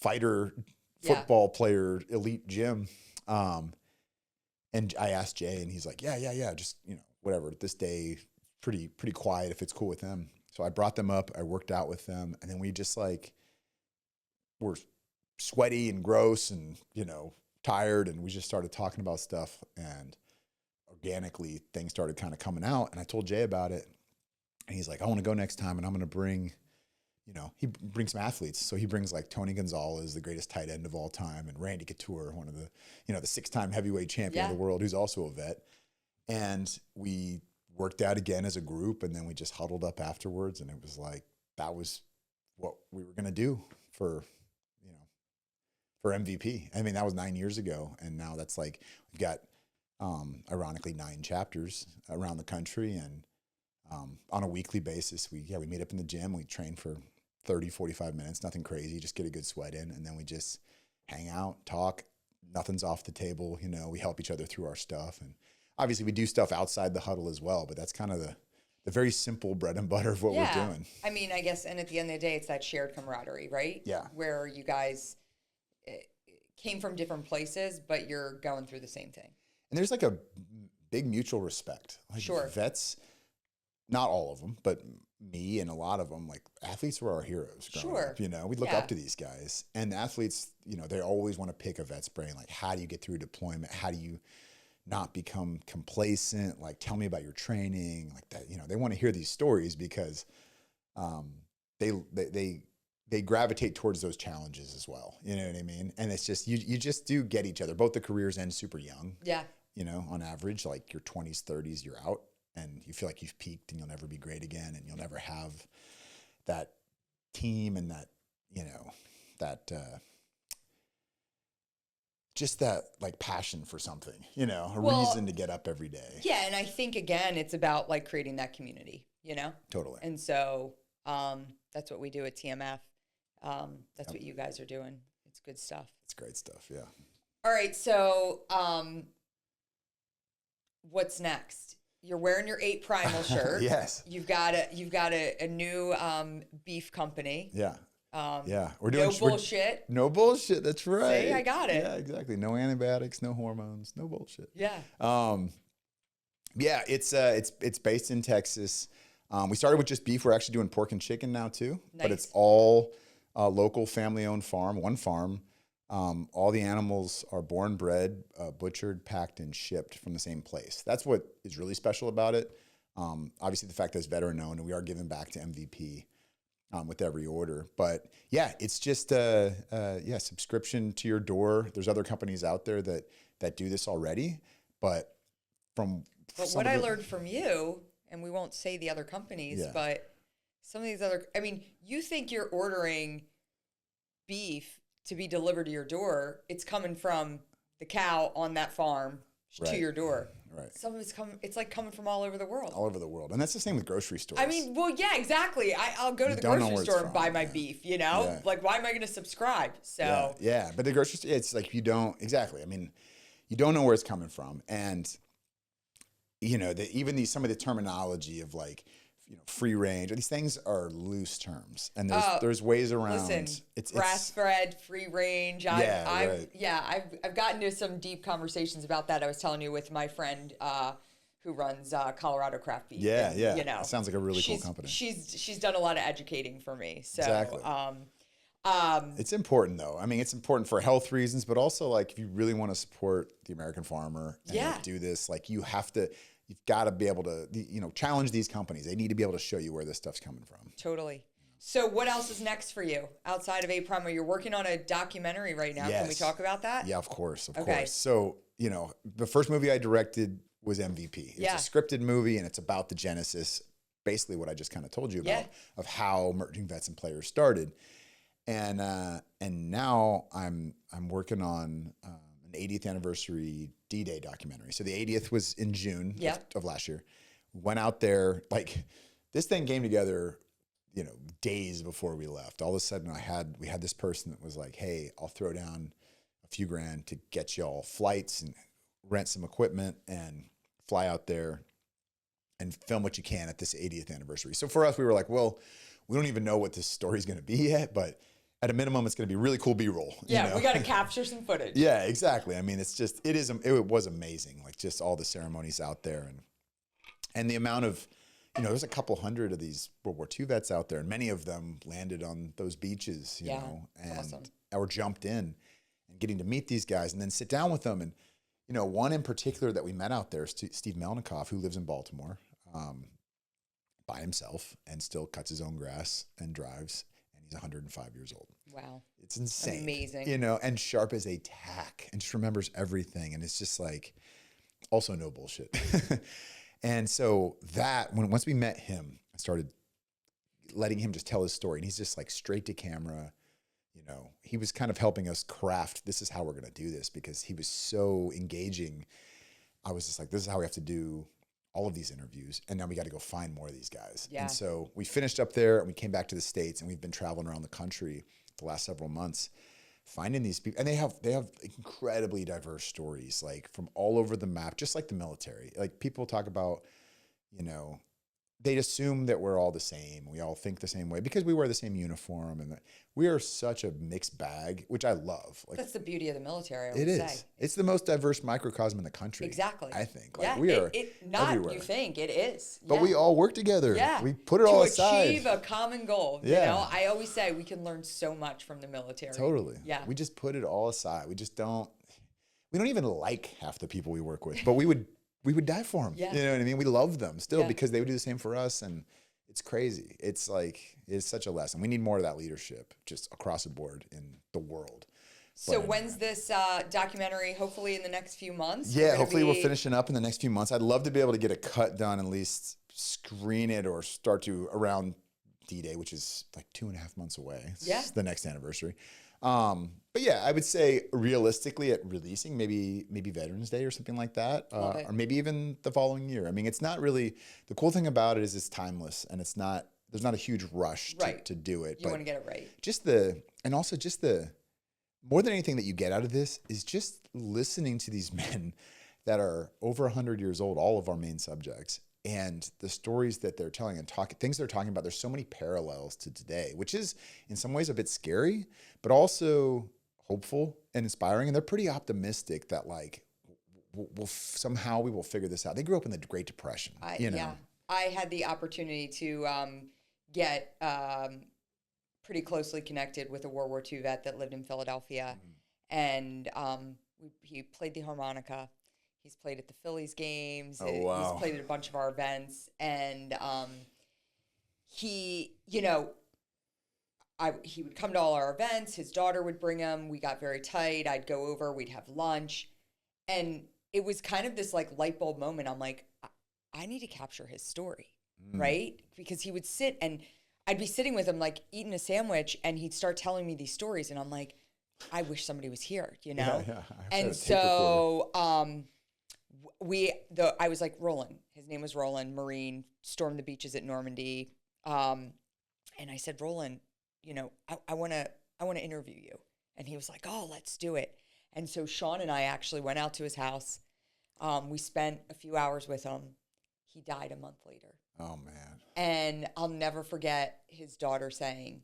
Speaker 2: fighter, football player, elite gym. And I asked Jay, and he's like, yeah, just, whatever. This day, pretty quiet if it's cool with them. So I brought them up. I worked out with them. And then we just were sweaty and gross and, tired. And we just started talking about stuff. And organically, things started kind of coming out. And I told Jay about it. And he's like, I want to go next time. And I'm going to bring, he brings some athletes. So he brings like Tony Gonzalez, the greatest tight end of all time, and Randy Couture, one of the, the 6-time heavyweight champion of the world, who's also a vet. And we worked out again as a group, and then we just huddled up afterwards. And it was like, that was what we were going to do for MVP. I mean, that was 9 years ago. And now that's like, we've got, ironically, 9 chapters around the country. And on a weekly basis, we meet up in the gym. We train for 30, 45 minutes, nothing crazy, just get a good sweat in. And then we just hang out, talk. Nothing's off the table. We help each other through our stuff. And obviously we do stuff outside the huddle as well, but that's kind of the very simple bread and butter of what we're doing.
Speaker 1: I mean, I guess, and at the end of the day, it's that shared camaraderie, right?
Speaker 2: Yeah.
Speaker 1: Where you guys came from different places, but you're going through the same thing. And
Speaker 2: there's like a big mutual respect. Like
Speaker 1: sure.
Speaker 2: Vets, not all of them, but me and a lot of them, like athletes were our heroes growing up, we'd look up to these guys. And the athletes, they always want to pick a vet's brain. Like, how do you get through deployment? How do you not become complacent? Like, tell me about your training. Like that, they want to hear these stories because they gravitate towards those challenges as well. You know what I mean? And it's just, you just do get each other. Both the careers end super young.
Speaker 1: Yeah.
Speaker 2: On average, like your 20s, 30s, you're out. And you feel like you've peaked and you'll never be great again. And you'll never have that team and that, just that like passion for something, a reason to get up every day.
Speaker 1: Yeah. And I think, again, it's about like creating that community,
Speaker 2: Totally.
Speaker 1: And so that's what we do at TMF. That's what you guys are doing. It's good stuff.
Speaker 2: It's great stuff. Yeah.
Speaker 1: All right. So what's next? You're wearing your 8 Primal shirt.
Speaker 2: Yes.
Speaker 1: You've got a new beef company.
Speaker 2: Yeah.
Speaker 1: We're doing no bullshit.
Speaker 2: No bullshit. That's right.
Speaker 1: See, I got it.
Speaker 2: Yeah, exactly. No antibiotics, no hormones, no bullshit.
Speaker 1: Yeah.
Speaker 2: It's based in Texas. We started with just beef. We're actually doing pork and chicken now too.
Speaker 1: Nice.
Speaker 2: But it's all local, family-owned farm. One farm. All the animals are born, bred, butchered, packed, and shipped from the same place. That's what is really special about it. Obviously, the fact that it's veteran-owned, and we are giving back to MVP with every order. But yeah, it's just subscription to your door. There's other companies out there that do this already, but
Speaker 1: what I learned from you, and we won't say the other companies, but some of these other, I mean, you think you're ordering beef to be delivered to your door, it's coming from the cow on that farm to your door.
Speaker 2: Right.
Speaker 1: Some of it's like coming from all over the world.
Speaker 2: All over the world. And that's the same with grocery stores.
Speaker 1: I mean, well, yeah, exactly. I'll go to the grocery store and buy my beef, Yeah. Like, why am I going to subscribe? So
Speaker 2: yeah. But the grocery store, it's like exactly. I mean, you don't know where it's coming from. And, even some of the terminology of like, free range, these things are loose terms, and there's ways around.
Speaker 1: Listen, it's grass-fed, free range. I've gotten into some deep conversations about that. I was telling you with my friend who runs Colorado Craft Beef.
Speaker 2: Yeah. It sounds like a really cool company.
Speaker 1: She's done a lot of educating for me. So,
Speaker 2: exactly. It's important though. I mean, it's important for health reasons, but also like if you really want to support the American farmer and do this, like you've got to be able to, challenge these companies. They need to be able to show you where this stuff's coming from.
Speaker 1: Totally. So what else is next for you outside of 8 Primal? You're working on a documentary right now. Yes. Can we talk about that?
Speaker 2: Yeah, of course. Of course. So, the first movie I directed was MVP. It's a scripted movie, and it's about the genesis, basically what I just kind of told you about, of how Merging Vets and Players started. And now I'm working on an an 80th anniversary D-Day documentary. So the 80th was in June of last year. Went out there, like this thing came together, you know, days before we left. All of a sudden we had this person that was like, hey, I'll throw down a few grand to get y'all flights and rent some equipment and fly out there and film what you can at this 80th anniversary. So for us, we were like, well, we don't even know what this story's going to be yet, but at a minimum, it's going to be really cool B-roll.
Speaker 1: Yeah,
Speaker 2: you know?
Speaker 1: we got to capture some footage.
Speaker 2: Yeah, exactly. I mean, it was amazing. Like just all the ceremonies out there and the amount of, you know, there's a couple hundred of these World War II vets out there, and many of them landed on those beaches, you know, and
Speaker 1: awesome.
Speaker 2: Or jumped in, and getting to meet these guys and then sit down with them. And, you know, one in particular that we met out there is Steve Melnikoff, who lives in Baltimore by himself and still cuts his own grass and drives. And he's 105 years old.
Speaker 1: Wow.
Speaker 2: It's insane.
Speaker 1: Amazing.
Speaker 2: You know, and sharp as a tack and just remembers everything. And it's just like, also no bullshit. And so once we met him, I started letting him just tell his story. And he's just like straight to camera. You know, he was kind of helping us craft, this is how we're going to do this, because he was so engaging. I was just like, this is how we have to do all of these interviews. And now we got to go find more of these guys.
Speaker 1: Yeah.
Speaker 2: And so we finished up there and we came back to the States, and we've been traveling around the country the last several months, finding these people. And they have incredibly diverse stories, like from all over the map, just like the military. Like people talk about, you know, they assume that we're all the same. We all think the same way because we wear the same uniform, and we are such a mixed bag, which I love. Like,
Speaker 1: that's the beauty of the military. I
Speaker 2: it
Speaker 1: would
Speaker 2: is.
Speaker 1: say.
Speaker 2: It's the most diverse microcosm in the country.
Speaker 1: Exactly.
Speaker 2: I think. Like,
Speaker 1: yeah.
Speaker 2: we are
Speaker 1: not
Speaker 2: everywhere.
Speaker 1: You think it is.
Speaker 2: But we all work together.
Speaker 1: Yeah.
Speaker 2: We put it all aside.
Speaker 1: To achieve a common goal.
Speaker 2: Yeah.
Speaker 1: You know, I always say we can learn so much from the military.
Speaker 2: Totally.
Speaker 1: Yeah.
Speaker 2: We just put it all aside. We don't even like half the people we work with, but we would die for them.
Speaker 1: Yeah.
Speaker 2: You know what I mean? We love them still
Speaker 1: Yeah.
Speaker 2: because they would do the same for us. And it's crazy. It's such a lesson. We need more of that leadership just across the board in the world.
Speaker 1: So when's this documentary? Hopefully in the next few months?
Speaker 2: Yeah, hopefully we're finishing up in the next few months. I'd love to be able to get a cut done, at least screen it or start to around D-Day, which is like 2.5 months away. It's the next anniversary. But yeah, I would say realistically at releasing, maybe Veterans Day or something like that, or maybe even the following year. I mean, it's not really, the cool thing about it is it's timeless, and there's not a huge rush to do it.
Speaker 1: You want to get it right.
Speaker 2: More than anything that you get out of this is just listening to these men that are over 100 years old, all of our main subjects, and the stories that they're telling and things they're talking about. There's so many parallels to today, which is in some ways a bit scary, but also hopeful and inspiring. And they're pretty optimistic that like somehow we will figure this out. They grew up in the Great Depression.
Speaker 1: Yeah, I had the opportunity to get pretty closely connected with a World War II vet that lived in Philadelphia, and he played the harmonica. He's played at the Phillies games.
Speaker 2: Oh, wow.
Speaker 1: He's played at a bunch of our events, and he would come to all our events. His daughter would bring him. We got very tight. I'd go over. We'd have lunch, and it was kind of this like light bulb moment. I'm like, I need to capture his story, right? Because he would sit and I'd be sitting with him like eating a sandwich, and he'd start telling me these stories, and I'm like, I wish somebody was here, you know?
Speaker 2: Yeah.
Speaker 1: And so I was like, Roland, his name was Roland, Marine, stormed the beaches at Normandy. And I said, Roland, you know, I want to interview you. And he was like, oh, let's do it. And so Sean and I actually went out to his house. We spent a few hours with him. He died a month later.
Speaker 2: Oh, man.
Speaker 1: And I'll never forget his daughter saying,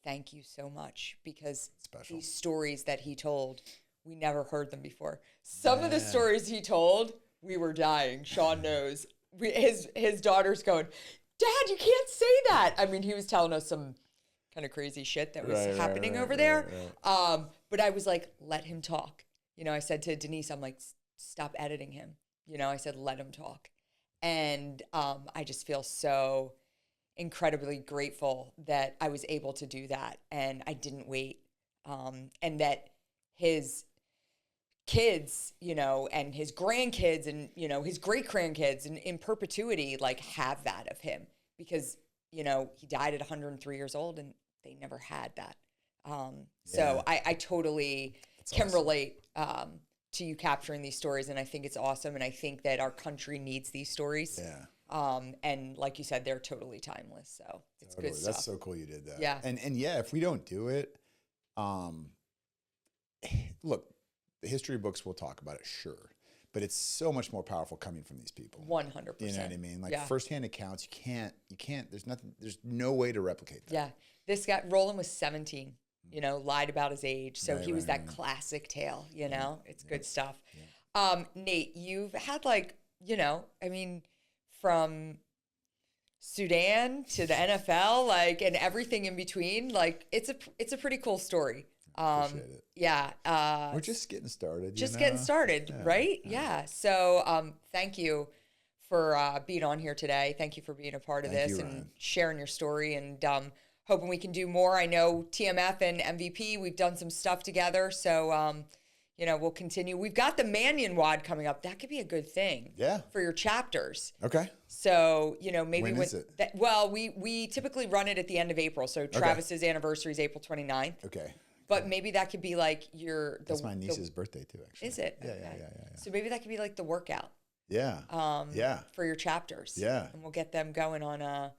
Speaker 1: thank you so much, because these stories that he told, we never heard them before. Some of the stories he told, we were dying. Sean knows. His daughter's going, Dad, you can't say that. I mean, he was telling us some kind of crazy shit that was happening over there. But I was like, let him talk. You know, I said to Denise, I'm like, stop editing him. You know, I said, let him talk. And I just feel so incredibly grateful that I was able to do that, and I didn't wait, and that his kids, you know, and his grandkids, and you know, his great grandkids, and in perpetuity, like have that of him, because you know he died at 103 years old, and they never had that. So I totally can relate to you capturing these stories, and I think it's awesome, and I think that our country needs these stories.
Speaker 2: Yeah.
Speaker 1: And like you said, they're totally timeless. So it's good stuff.
Speaker 2: That's so cool you did that.
Speaker 1: Yeah.
Speaker 2: And yeah, if we don't do it, look, the history books will talk about it, sure. But it's so much more powerful coming from these people.
Speaker 1: 100%.
Speaker 2: You know what I mean? Like firsthand accounts, you can't, there's no way to replicate that.
Speaker 1: Yeah. This guy, Roland was 17, you know, lied about his age. So he was that classic tale, you know, it's good stuff. Yeah. Nate, you've had like, you know, I mean, from Sudan to the NFL, like, and everything in between, like, it's a pretty cool story.
Speaker 2: Appreciate it.
Speaker 1: Yeah.
Speaker 2: We're just getting started.
Speaker 1: Getting started, right? Yeah. So thank you for being on here today. Thank you for being a part of this and sharing your story, and hoping we can do more. I know TMF and MVP, we've done some stuff together. So, you know, we'll continue. We've got the Manion WOD coming up. That could be a good thing for your chapters.
Speaker 2: Okay.
Speaker 1: So, you know, maybe
Speaker 2: when is it?
Speaker 1: Well, we typically run it at the end of April. So Travis's anniversary is April 29th.
Speaker 2: Okay.
Speaker 1: But maybe that could be like
Speaker 2: That's my niece's birthday too, actually.
Speaker 1: Is it?
Speaker 2: Yeah,
Speaker 1: okay.
Speaker 2: yeah.
Speaker 1: So maybe that could be like the workout.
Speaker 2: Yeah.
Speaker 1: For your chapters.
Speaker 2: Yeah.
Speaker 1: And we'll get them going on a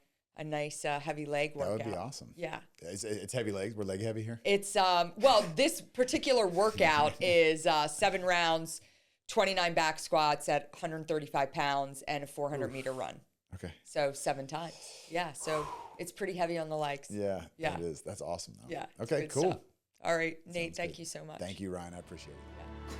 Speaker 1: nice heavy leg workout.
Speaker 2: That would be awesome.
Speaker 1: Yeah.
Speaker 2: It's heavy legs. We're leg heavy here.
Speaker 1: It's well, this particular workout is 7 rounds, 29 back squats at 135 pounds, and a 400-meter run.
Speaker 2: Okay.
Speaker 1: So 7 times. Yeah. So it's pretty heavy on the legs.
Speaker 2: Yeah. It is. That's awesome, though.
Speaker 1: Yeah.
Speaker 2: Okay. Cool.
Speaker 1: Stuff. All right, Nate. Thank you so much.
Speaker 2: Thank you, Ryan. I appreciate it.
Speaker 1: Yeah.